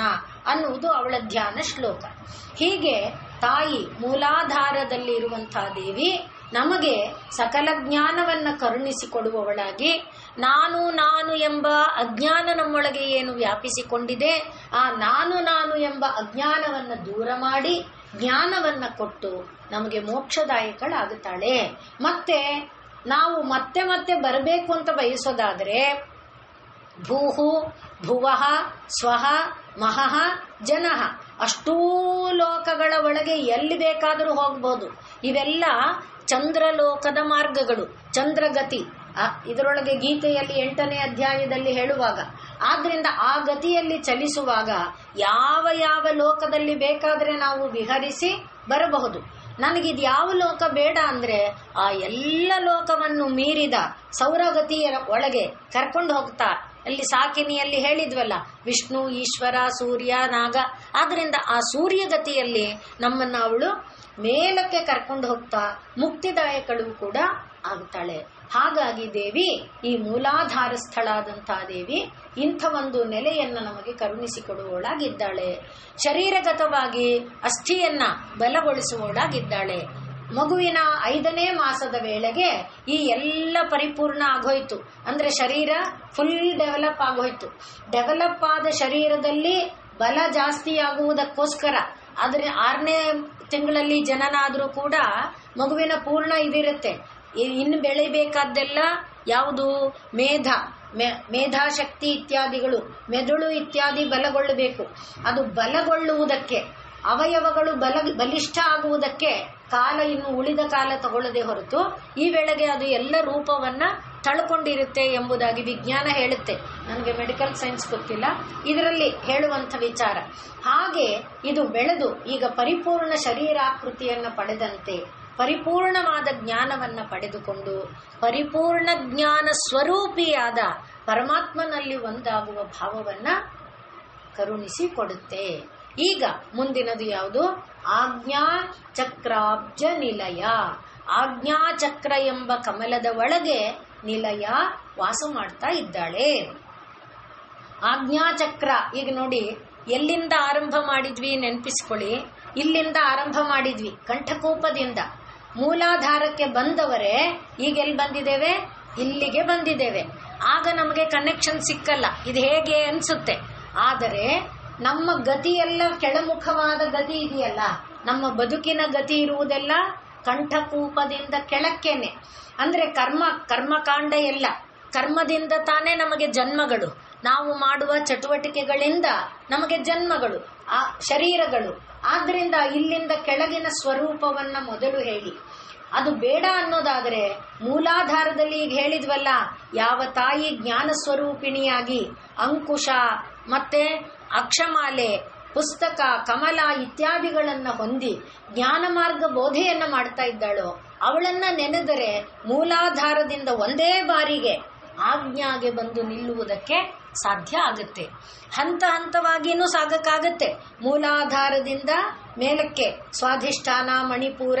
ಅನ್ನುವುದು ಅವಳ ಧ್ಯಾನ ಶ್ಲೋಕ. ಹೀಗೆ ತಾಯಿ ಮೂಲಾಧಾರದಲ್ಲಿ ಇರುವಂತಹ ದೇವಿ ನಮಗೆ ಸಕಲ ಜ್ಞಾನವನ್ನ ಕರುಣಿಸಿಕೊಡುವವಳಾಗಿ, ನಾನು ಎಂಬ ಅಜ್ಞಾನ ನಮ್ಮೊಳಗೆ ಏನು ವ್ಯಾಪಿಸಿಕೊಂಡಿದೆ, ಆ ನಾನು ಎಂಬ ಅಜ್ಞಾನವನ್ನ ದೂರ ಮಾಡಿ ಜ್ಞಾನವನ್ನ ಕೊಟ್ಟು ನಮಗೆ ಮೋಕ್ಷದಾಯಕಳಾಗುತ್ತಾಳೆ. ಮತ್ತೆ ನಾವು ಮತ್ತೆ ಬರಬೇಕು ಅಂತ ಬಯಸೋದಾದ್ರೆ ಭೂಹು ಭುವಃ ಸ್ವಃ ಮಹಃ ಜನಃ ಅಷ್ಟೂ ಲೋಕಗಳ ಒಳಗೆ ಎಲ್ಲಿ ಬೇಕಾದರೂ ಹೋಗ್ಬೋದು. ಇವೆಲ್ಲ ಚಂದ್ರಲೋಕದ ಮಾರ್ಗಗಳು, ಚಂದ್ರಗತಿ. ಇದರೊಳಗೆ ಗೀತೆಯಲ್ಲಿ 8ನೇ ಅಧ್ಯಾಯದಲ್ಲಿ ಹೇಳುವಾಗ, ಆದ್ರಿಂದ ಆ ಗತಿಯಲ್ಲಿ ಚಲಿಸುವಾಗ ಯಾವ ಲೋಕದಲ್ಲಿ ಬೇಕಾದ್ರೆ ನಾವು ವಿಹರಿಸಿ ಬರಬಹುದು. ನನಗಿದು ಯಾವ ಲೋಕ ಬೇಡ ಅಂದ್ರೆ ಆ ಎಲ್ಲ ಲೋಕವನ್ನು ಮೀರಿದ ಸೌರಗತಿಯ ಒಳಗೆ ಕರ್ಕೊಂಡು ಹೋಗ್ತಾ, ಅಲ್ಲಿ ಸಾಕಿನಿಯಲ್ಲಿ ಹೇಳಿದ್ವಲ್ಲ, ವಿಷ್ಣು, ಈಶ್ವರ, ಸೂರ್ಯ, ನಾಗ. ಆದ್ರಿಂದ ಆ ಸೂರ್ಯಗತಿಯಲ್ಲಿ ನಮ್ಮನ್ನ ಅವಳು ಮೇಲಕ್ಕೆ ಕರ್ಕೊಂಡು ಹೋಗ್ತಾ ಮುಕ್ತಿದಾಯಕಳು ಕೂಡ ಆಗ್ತಾಳೆ. ಹಾಗಾಗಿ ದೇವಿ, ಈ ಮೂಲಾಧಾರ ಸ್ಥಳಾದಂತಹ ದೇವಿ ಇಂಥ ಒಂದು ನೆಲೆಯನ್ನು ನಮಗೆ ಕರುಣಿಸಿಕೊಡುವವಳಾಗಿದ್ದಾಳೆ. ಶರೀರಗತವಾಗಿ ಅಸ್ಥಿಯನ್ನ ಬಲಗೊಳಿಸುವವಳಾಗಿದ್ದಾಳೆ. ಮಗುವಿನ 5ನೇ ಮಾಸದ ವೇಳೆಗೆ ಈ ಎಲ್ಲ ಪರಿಪೂರ್ಣ ಆಗೋಯ್ತು. ಅಂದ್ರೆ ಶರೀರ ಫುಲ್ ಡೆವಲಪ್ ಆಗೋಯ್ತು. ಡೆವಲಪ್ ಆದ ಶರೀರದಲ್ಲಿ ಬಲ ಜಾಸ್ತಿ ಆಗುವುದಕ್ಕೋಸ್ಕರ ಆದ್ರೆ 6ನೇ ತಿಂಗಳಲ್ಲಿ ಜನನ ಆದ್ರೂ ಕೂಡ ಮಗುವಿನ ಪೂರ್ಣ ಇದಿರುತ್ತೆ. ಇನ್ನು ಬೆಳಿಬೇಕಾದ್ದೆಲ್ಲ ಯಾವುದು? ಮೇಧಾಶಕ್ತಿ ಇತ್ಯಾದಿಗಳು, ಮೆದುಳು ಇತ್ಯಾದಿ ಬಲಗೊಳ್ಳಬೇಕು. ಅದು ಬಲಗೊಳ್ಳುವುದಕ್ಕೆ, ಅವಯವಗಳು ಬಲಿಷ್ಠ ಆಗುವುದಕ್ಕೆ ಕಾಲ ಇನ್ನು ಉಳಿದ ಕಾಲ ತಗೊಳ್ಳದೆ ಹೊರತು ಈ ವೇಳೆಗೆ ಅದು ಎಲ್ಲ ರೂಪವನ್ನ ತಳ್ಕೊಂಡಿರುತ್ತೆ ಎಂಬುದಾಗಿ ವಿಜ್ಞಾನ ಹೇಳುತ್ತೆ. ನನಗೆ ಮೆಡಿಕಲ್ ಸೈನ್ಸ್ ಗೊತ್ತಿಲ್ಲ, ಇದರಲ್ಲಿ ಹೇಳುವಂಥ ವಿಚಾರ. ಹಾಗೆ ಇದು ಬೆಳೆದು ಈಗ ಪರಿಪೂರ್ಣ ಶರೀರಾಕೃತಿಯನ್ನು ಪಡೆದಂತೆ ಪರಿಪೂರ್ಣವಾದ ಜ್ಞಾನವನ್ನ ಪಡೆದುಕೊಂಡು ಪರಿಪೂರ್ಣ ಜ್ಞಾನ ಸ್ವರೂಪಿಯಾದ ಪರಮಾತ್ಮನಲ್ಲಿ ಒಂದಾಗುವ ಭಾವವನ್ನ ಕರುಣಿಸಿ ಕೊಡುತ್ತೆ. ಈಗ ಮುಂದಿನದು ಯಾವುದು? ಆಜ್ಞಾ ಚಕ್ರಾಬ್ಜ ನಿಲಯ. ಆಜ್ಞಾಚಕ್ರ ಎಂಬ ಕಮಲದ ಒಳಗೆ ನಿಲಯ ವಾಸ ಮಾಡ್ತಾ ಇದ್ದಾಳೆ. ಆಜ್ಞಾಚಕ್ರ ಈಗ ನೋಡಿ, ಎಲ್ಲಿಂದ ಆರಂಭ ಮಾಡಿದ್ವಿ ನೆನಪಿಸ್ಕೊಳ್ಳಿ. ಇಲ್ಲಿಂದ ಆರಂಭ ಮಾಡಿದ್ವಿ, ಕಂಠಕೂಪದಿಂದ. ಮೂಲಾಧಾರಕ್ಕೆ ಬಂದವರೇ ಈಗ ಎಲ್ಲಿ ಬಂದಿದ್ದೇವೆ? ಇಲ್ಲಿಗೆ ಬಂದಿದ್ದೇವೆ. ಆಗ ನಮಗೆ ಕನೆಕ್ಷನ್ ಸಿಕ್ಕಲ್ಲ, ಇದು ಹೇಗೆ ಅನ್ಸುತ್ತೆ. ಆದರೆ ನಮ್ಮ ಗತಿಯೆಲ್ಲ ಕೆಳಮುಖವಾದ ಗತಿ ಇದೆಯಲ್ಲ, ನಮ್ಮ ಬದುಕಿನ ಗತಿ ಇರುವುದೆಲ್ಲ ಕಂಠಕೂಪದಿಂದ ಕೆಳಕ್ಕೇನೆ. ಅಂದ್ರೆ ಕರ್ಮಕಾಂಡ ಎಲ್ಲ ಕರ್ಮದಿಂದ ತಾನೇ ನಮಗೆ ಜನ್ಮಗಳು. ನಾವು ಮಾಡುವ ಚಟುವಟಿಕೆಗಳಿಂದ ನಮಗೆ ಜನ್ಮಗಳು, ಆ ಶರೀರಗಳು. ಆದ್ರಿಂದ ಇಲ್ಲಿಂದ ಕೆಳಗಿನ ಸ್ವರೂಪವನ್ನ ಮೊದಲು ಹೇಳಿ. ಅದು ಬೇಡ ಅನ್ನೋದಾದ್ರೆ ಮೂಲಾಧಾರದಲ್ಲಿ ಈಗ ಹೇಳಿದ್ವಲ್ಲ, ಯಾವ ತಾಯಿ ಜ್ಞಾನ ಸ್ವರೂಪಿಣಿಯಾಗಿ ಅಂಕುಶ ಮತ್ತೆ ಅಕ್ಷಮಾಲೆ, ಪುಸ್ತಕ, ಕಮಲ ಇತ್ಯಾದಿಗಳನ್ನ ಹೊಂದಿ ಜ್ಞಾನ ಮಾರ್ಗ ಬೋಧೆಯನ್ನ ಮಾಡ್ತಾ ಇದ್ದಾಳೋ ಅವಳನ್ನ ನೆನೆದರೆ ಮೂಲಾಧಾರದಿಂದ ಒಂದೇ ಬಾರಿಗೆ ಆಜ್ಞಾಗೆ ಬಂದು ನಿಲ್ಲುವುದಕ್ಕೆ ಸಾಧ್ಯ ಆಗುತ್ತೆ. ಹಂತ ಹಂತವಾಗಿಯೂ ಸಾಗಕ್ಕಾಗತ್ತೆ. ಮೂಲಾಧಾರದಿಂದ ಮೇಲಕ್ಕೆ ಸ್ವಾಧಿಷ್ಠಾನ, ಮಣಿಪುರ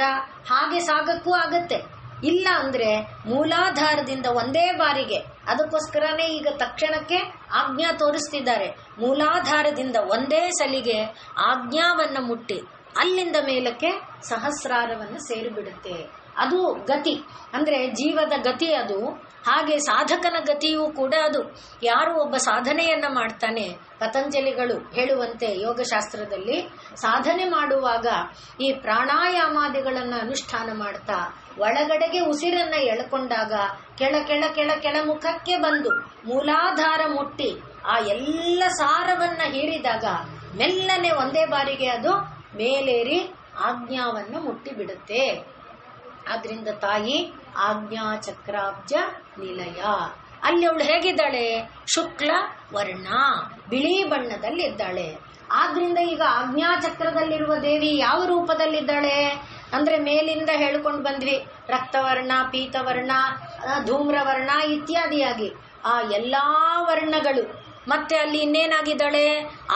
ಹಾಗೆ ಸಾಗಕ್ಕೂ ಆಗತ್ತೆ. ಇಲ್ಲ ಅಂದ್ರೆ ಮೂಲಾಧಾರದಿಂದ ಒಂದೇ ಬಾರಿಗೆ, ಅದಕ್ಕೋಸ್ಕರನೇ ಈಗ ತಕ್ಷಣಕ್ಕೆ ಆಜ್ಞಾ ತೋರಿಸ್ತಿದ್ದಾರೆ. ಮೂಲಾಧಾರದಿಂದ ಒಂದೇ ಸಲಿಗೆ ಆಜ್ಞಾವನ್ನ ಮುಟ್ಟಿ ಅಲ್ಲಿಂದ ಮೇಲಕ್ಕೆ ಸಹಸ್ರಾರವನ್ನು ಸೇರಿಬಿಡುತ್ತೆ. ಅದು ಗತಿ ಅಂದ್ರೆ ಜೀವದ ಗತಿ ಅದು. ಹಾಗೆ ಸಾಧಕನ ಗತಿಯೂ ಕೂಡ ಅದು. ಯಾರು ಒಬ್ಬ ಸಾಧನೆಯನ್ನ ಮಾಡ್ತಾನೆ, ಪತಂಜಲಿಗಳು ಹೇಳುವಂತೆ ಯೋಗಶಾಸ್ತ್ರದಲ್ಲಿ ಸಾಧನೆ ಮಾಡುವಾಗ ಈ ಪ್ರಾಣಾಯಾಮಾದಿಗಳನ್ನ ಅನುಷ್ಠಾನ ಮಾಡ್ತಾ ಒಳಗಡೆಗೆ ಉಸಿರನ್ನ ಎಳ್ಕೊಂಡಾಗ ಕೆಳ ಕೆಳ ಕೆಳ ಕೆಳಮುಖಕ್ಕೆ ಬಂದು ಮೂಲಾಧಾರ ಮುಟ್ಟಿ ಆ ಎಲ್ಲ ಸಾರವನ್ನ ಹೀರಿದಾಗ ಮೆಲ್ಲನೆ ಒಂದೇ ಬಾರಿಗೆ ಅದು ಮೇಲೇರಿ ಆಜ್ಞಾವನ್ನು ಮುಟ್ಟಿ ಬಿಡುತ್ತೆ. ಆದ್ರಿಂದ ತಾಯಿ ಆಜ್ಞಾ ಚಕ್ರಾಬ್ಜ ನಿಲಯ. ಅಲ್ಲಿ ಅವಳು ಹೇಗಿದ್ದಾಳೆ? ಶುಕ್ಲ ವರ್ಣ, ಬಿಳಿ ಬಣ್ಣದಲ್ಲಿದ್ದಾಳೆ. ಆದ್ರಿಂದ ಈಗ ಆಜ್ಞಾ ಚಕ್ರದಲ್ಲಿರುವ ದೇವಿ ಯಾವ ರೂಪದಲ್ಲಿದ್ದಾಳೆ ಅಂದ್ರೆ ಮೇಲಿಂದ ಹೇಳ್ಕೊಂಡು ಬಂದ್ವಿ, ರಕ್ತವರ್ಣ, ಪೀತವರ್ಣ, ಧೂಮ್ರವರ್ಣ ಇತ್ಯಾದಿಯಾಗಿ ಆ ಎಲ್ಲಾ ವರ್ಣಗಳು. ಮತ್ತೆ ಅಲ್ಲಿ ಇನ್ನೇನಾಗಿದ್ದಾಳೆ?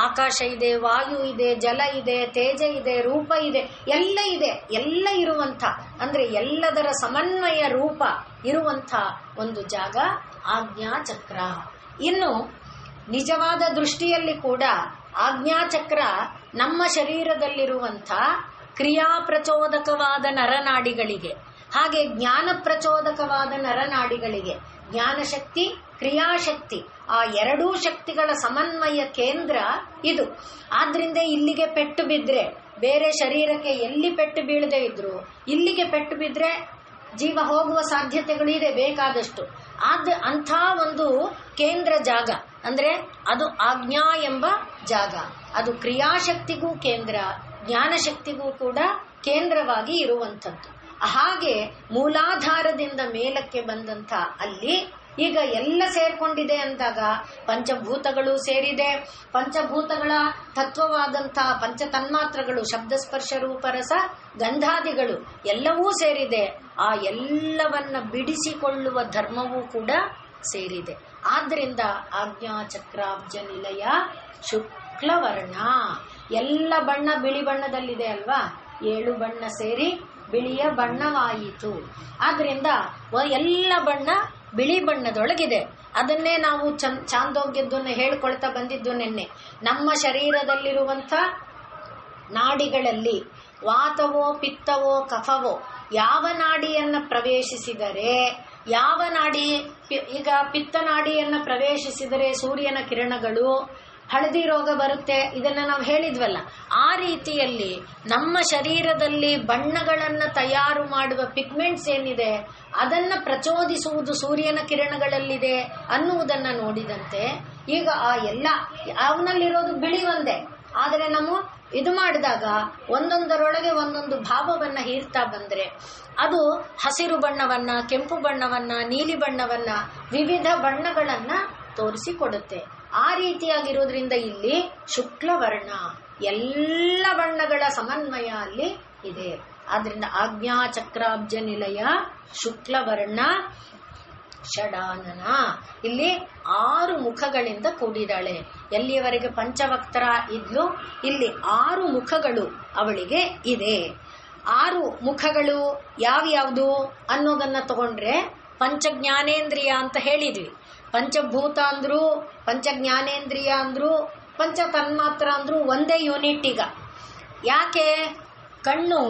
ಆಕಾಶ ಇದೆ, ವಾಯು ಇದೆ, ಜಲ ಇದೆ, ತೇಜ ಇದೆ, ರೂಪ ಇದೆ, ಎಲ್ಲ ಇದೆ. ಎಲ್ಲ ಇರುವಂಥ ಅಂದ್ರೆ ಎಲ್ಲದರ ಸಮನ್ವಯ ರೂಪ ಇರುವಂಥ ಒಂದು ಜಾಗ ಆಜ್ಞಾಚಕ್ರ. ಇನ್ನು ನಿಜವಾದ ದೃಷ್ಟಿಯಲ್ಲಿ ಕೂಡ ಆಜ್ಞಾಚಕ್ರ ನಮ್ಮ ಶರೀರದಲ್ಲಿರುವಂಥ ಕ್ರಿಯಾ ಪ್ರಚೋದಕವಾದ ನರನಾಡಿಗಳಿಗೆ, ಹಾಗೆ ಜ್ಞಾನ ಪ್ರಚೋದಕವಾದ ನರನಾಡಿಗಳಿಗೆ, ಜ್ಞಾನಶಕ್ತಿ, ಕ್ರಿಯಾಶಕ್ತಿ, ಆ ಎರಡೂ ಶಕ್ತಿಗಳ ಸಮನ್ವಯ ಕೇಂದ್ರ ಇದು. ಆದ್ರಿಂದ ಇಲ್ಲಿಗೆ ಪೆಟ್ಟು ಬಿದ್ರೆ, ಬೇರೆ ಶರೀರಕ್ಕೆ ಎಲ್ಲಿ ಪೆಟ್ಟು ಬೀಳದೆ ಇದ್ರು ಇಲ್ಲಿಗೆ ಪೆಟ್ಟು ಬಿದ್ರೆ ಜೀವ ಹೋಗುವ ಸಾಧ್ಯತೆಗಳು ಇದೆ ಬೇಕಾದಷ್ಟು. ಅಂಥ ಒಂದು ಕೇಂದ್ರ ಜಾಗ ಅಂದ್ರೆ ಅದು ಆಜ್ಞಾ ಎಂಬ ಜಾಗ. ಅದು ಕ್ರಿಯಾಶಕ್ತಿಗೂ ಕೇಂದ್ರ, ಜ್ಞಾನಶಕ್ತಿಗೂ ಕೂಡ ಕೇಂದ್ರವಾಗಿ ಇರುವಂಥದ್ದು. ಹಾಗೆ ಮೂಲಾಧಾರದಿಂದ ಮೇಲಕ್ಕೆ ಬಂದಂಥ ಅಲ್ಲಿ ಈಗ ಎಲ್ಲ ಸೇರ್ಕೊಂಡಿದೆ ಅಂದಾಗ ಪಂಚಭೂತಗಳು ಸೇರಿದೆ. ಪಂಚಭೂತಗಳ ತತ್ವವಾದಂಥ ಪಂಚ ತನ್ಮಾತ್ರಗಳು, ಶಬ್ದ ಸ್ಪರ್ಶ ರೂಪ ರಸ ಗಂಧಾದಿಗಳು ಎಲ್ಲವೂ ಸೇರಿದೆ. ಆ ಎಲ್ಲವನ್ನ ಬಿಡಿಸಿಕೊಳ್ಳುವ ಧರ್ಮವೂ ಕೂಡ ಸೇರಿದೆ. ಆದ್ರಿಂದ ಆಜ್ಞಾ ಚಕ್ರಾಬ್ಜ ನಿಲಯ ಶುಕ್ಲವರ್ಣ. ಎಲ್ಲ ಬಣ್ಣ ಬಿಳಿ ಬಣ್ಣದಲ್ಲಿದೆ ಅಲ್ವಾ, 7 ಬಣ್ಣ ಸೇರಿ ಬಿಳಿಯ ಬಣ್ಣವಾಯಿತು. ಆದ್ರಿಂದ ಎಲ್ಲ ಬಣ್ಣ ಬಿಳಿ ಬಣ್ಣದೊಳಗಿದೆ. ಅದನ್ನೇ ನಾವು ಚಾಂದೋಗ್ಯದ್ದನ್ನು ಹೇಳ್ಕೊಳ್ತಾ ಬಂದಿದ್ದು ನಿನ್ನೆ. ನಮ್ಮ ಶರೀರದಲ್ಲಿರುವಂಥ ನಾಡಿಗಳಲ್ಲಿ ವಾತವೋ ಪಿತ್ತವೋ ಕಫವೋ ಯಾವ ನಾಡಿಯನ್ನ ಪ್ರವೇಶಿಸಿದರೆ, ಯಾವ ನಾಡಿ ಈಗ ಪಿತ್ತನಾಡಿಯನ್ನ ಪ್ರವೇಶಿಸಿದರೆ ಸೂರ್ಯನ ಕಿರಣಗಳು, ಹಳದಿ ರೋಗ ಬರುತ್ತೆ, ಇದನ್ನ ನಾವು ಹೇಳಿದ್ವಲ್ಲ. ಆ ರೀತಿಯಲ್ಲಿ ನಮ್ಮ ಶರೀರದಲ್ಲಿ ಬಣ್ಣಗಳನ್ನು ತಯಾರು ಮಾಡುವ ಪಿಗ್ಮೆಂಟ್ಸ್ ಏನಿದೆ ಅದನ್ನ ಪ್ರಚೋದಿಸುವುದು ಸೂರ್ಯನ ಕಿರಣಗಳಲ್ಲಿದೆ ಅನ್ನುವುದನ್ನ ನೋಡಿದಂತೆ ಈಗ ಆ ಎಲ್ಲ ಅವನಲ್ಲಿರೋದು ಬಿಳಿ ಒಂದೇ, ಆದರೆ ನಾವು ಇದು ಮಾಡಿದಾಗ ಒಂದೊಂದರೊಳಗೆ ಒಂದೊಂದು ಭಾವವನ್ನ ಹೀರ್ತಾ ಬಂದ್ರೆ ಅದು ಹಸಿರು ಬಣ್ಣವನ್ನ, ಕೆಂಪು ಬಣ್ಣವನ್ನ, ನೀಲಿ ಬಣ್ಣವನ್ನ, ವಿವಿಧ ಬಣ್ಣಗಳನ್ನ ತೋರಿಸಿಕೊಡುತ್ತೆ. ಆ ರೀತಿಯಾಗಿರೋದ್ರಿಂದ ಇಲ್ಲಿ ಶುಕ್ಲವರ್ಣ, ಎಲ್ಲ ಬಣ್ಣಗಳ ಸಮನ್ವಯ ಅಲ್ಲಿ ಇದೆ. ಆದ್ರಿಂದ ಆಜ್ಞಾ ಚಕ್ರಾಬ್ಜ ನಿಲಯ ಶುಕ್ಲವರ್ಣ ಷಡಾನನ. ಇಲ್ಲಿ 6 ಮುಖಗಳಿಂದ ಕೂಡಿದಾಳೆ. ಎಲ್ಲಿಯವರೆಗೆ ಪಂಚವಕ್ತರ ಇದ್ಲು, ಇಲ್ಲಿ 6 ಮುಖಗಳು ಅವಳಿಗೆ ಇದೆ. 6 ಮುಖಗಳು ಯಾವ್ಯಾವುದು ಅನ್ನೋದನ್ನ ತಗೊಂಡ್ರೆ ಪಂಚಜ್ಞಾನೇಂದ್ರಿಯ ಅಂತ ಹೇಳಿದ್ವಿ. ಪಂಚಭೂತ ಅಂದ್ರು, ಪಂಚಜ್ಞಾನೇಂದ್ರಿಯ ಅಂದ್ರು, ಪಂಚ ತನ್ಮಾತ್ರ ಅಂದ್ರು ಒಂದೇ ಯೂನಿಟ್. ಈಗ ಯಾಕೆ? ಕಣ್ಣು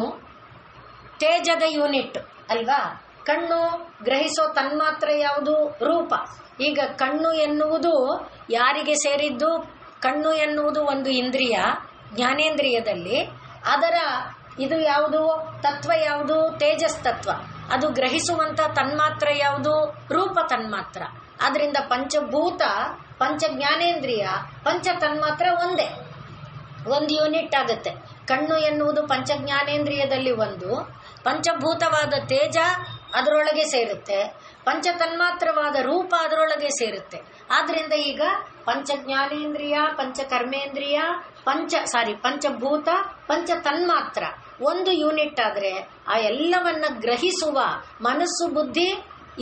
ತೇಜದ ಯೂನಿಟ್ ಅಲ್ವಾ. ಕಣ್ಣು ಗ್ರಹಿಸೋ ತನ್ಮಾತ್ರ ಯಾವುದು? ರೂಪ. ಈಗ ಕಣ್ಣು ಎನ್ನುವುದು ಯಾರಿಗೆ ಸೇರಿದ್ದು? ಕಣ್ಣು ಎನ್ನುವುದು ಒಂದು ಇಂದ್ರಿಯ, ಜ್ಞಾನೇಂದ್ರಿಯದಲ್ಲಿ. ಅದರ ಇದು ಯಾವುದು? ತತ್ವ ಯಾವುದು? ತೇಜಸ್ ತತ್ವ. ಅದು ಗ್ರಹಿಸುವಂತ ತನ್ಮಾತ್ರ ಯಾವುದು? ರೂಪ ತನ್ಮಾತ್ರ. ಆದ್ರಿಂದ ಪಂಚಭೂತ, ಪಂಚ ಜ್ಞಾನೇಂದ್ರಿಯ, ಪಂಚ ತನ್ಮಾತ್ರ ಒಂದೇ, ಒಂದು ಯೂನಿಟ್ ಆಗುತ್ತೆ. ಕಣ್ಣು ಎನ್ನುವುದು ಪಂಚಜ್ಞಾನೇಂದ್ರಿಯದಲ್ಲಿ ಒಂದು, ಪಂಚಭೂತವಾದ ತೇಜ ಅದರೊಳಗೆ ಸೇರುತ್ತೆ, ಪಂಚ ತನ್ಮಾತ್ರವಾದ ರೂಪ ಅದರೊಳಗೆ ಸೇರುತ್ತೆ. ಆದ್ರಿಂದ ಈಗ ಪಂಚಜ್ಞಾನೇಂದ್ರಿಯ, ಪಂಚ ಕರ್ಮೇಂದ್ರಿಯ, ಪಂಚಭೂತ, ಪಂಚ ತನ್ಮಾತ್ರ ಒಂದು ಯೂನಿಟ್ ಆದ್ರೆ ಆ ಎಲ್ಲವನ್ನ ಗ್ರಹಿಸುವ ಮನಸ್ಸು, ಬುದ್ಧಿ,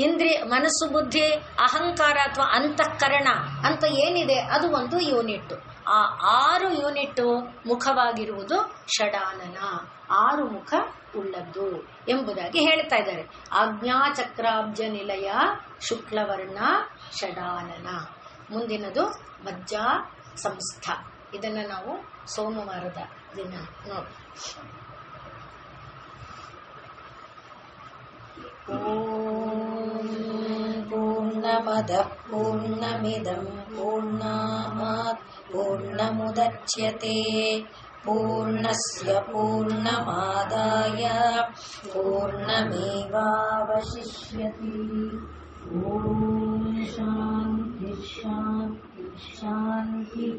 ಇಂದ್ರಿಯ, ಮನಸ್ಸು, ಬುದ್ಧಿ, ಅಹಂಕಾರ ಅಥವಾ ಅಂತಃಕರಣ ಅಂತ ಏನಿದೆ ಅದು ಒಂದು ಯೂನಿಟ್. ಆ 6 ಯೂನಿಟ್ ಮುಖವಾಗಿರುವುದು ಷಡಾನನ, 6 ಮುಖ ಉಳ್ಳದ್ದು ಎಂಬುದಾಗಿ ಹೇಳ್ತಾ ಇದ್ದಾರೆ. ಆಜ್ಞಾಚಕ್ರಾಬ್ಜ ನಿಲಯ ಶುಕ್ಲವರ್ಣ ಷಡಾನನ. ಮುಂದಿನದು ಮಜ್ಜ ಸಂಸ್ಥ. ಇದನ್ನ ನಾವು ಸೋಮವಾರದ ದಿನ ನೋಡಿ. ಪೂರ್ಣಮದಃ ಪೂರ್ಣಮಿದಂ ಪೂರ್ಣಾತ್ ಪೂರ್ಣಮುದಚ್ಯತೆ ಪೂರ್ಣಸ್ಯ ಪೂರ್ಣಮಾದಾಯ ಪೂರ್ಣಮೇವಾವಶಿಷ್ಯತೆ. ಓಂ ಶಾಂತಿ ಶಾಂತಿ ಶಾಂತಿ.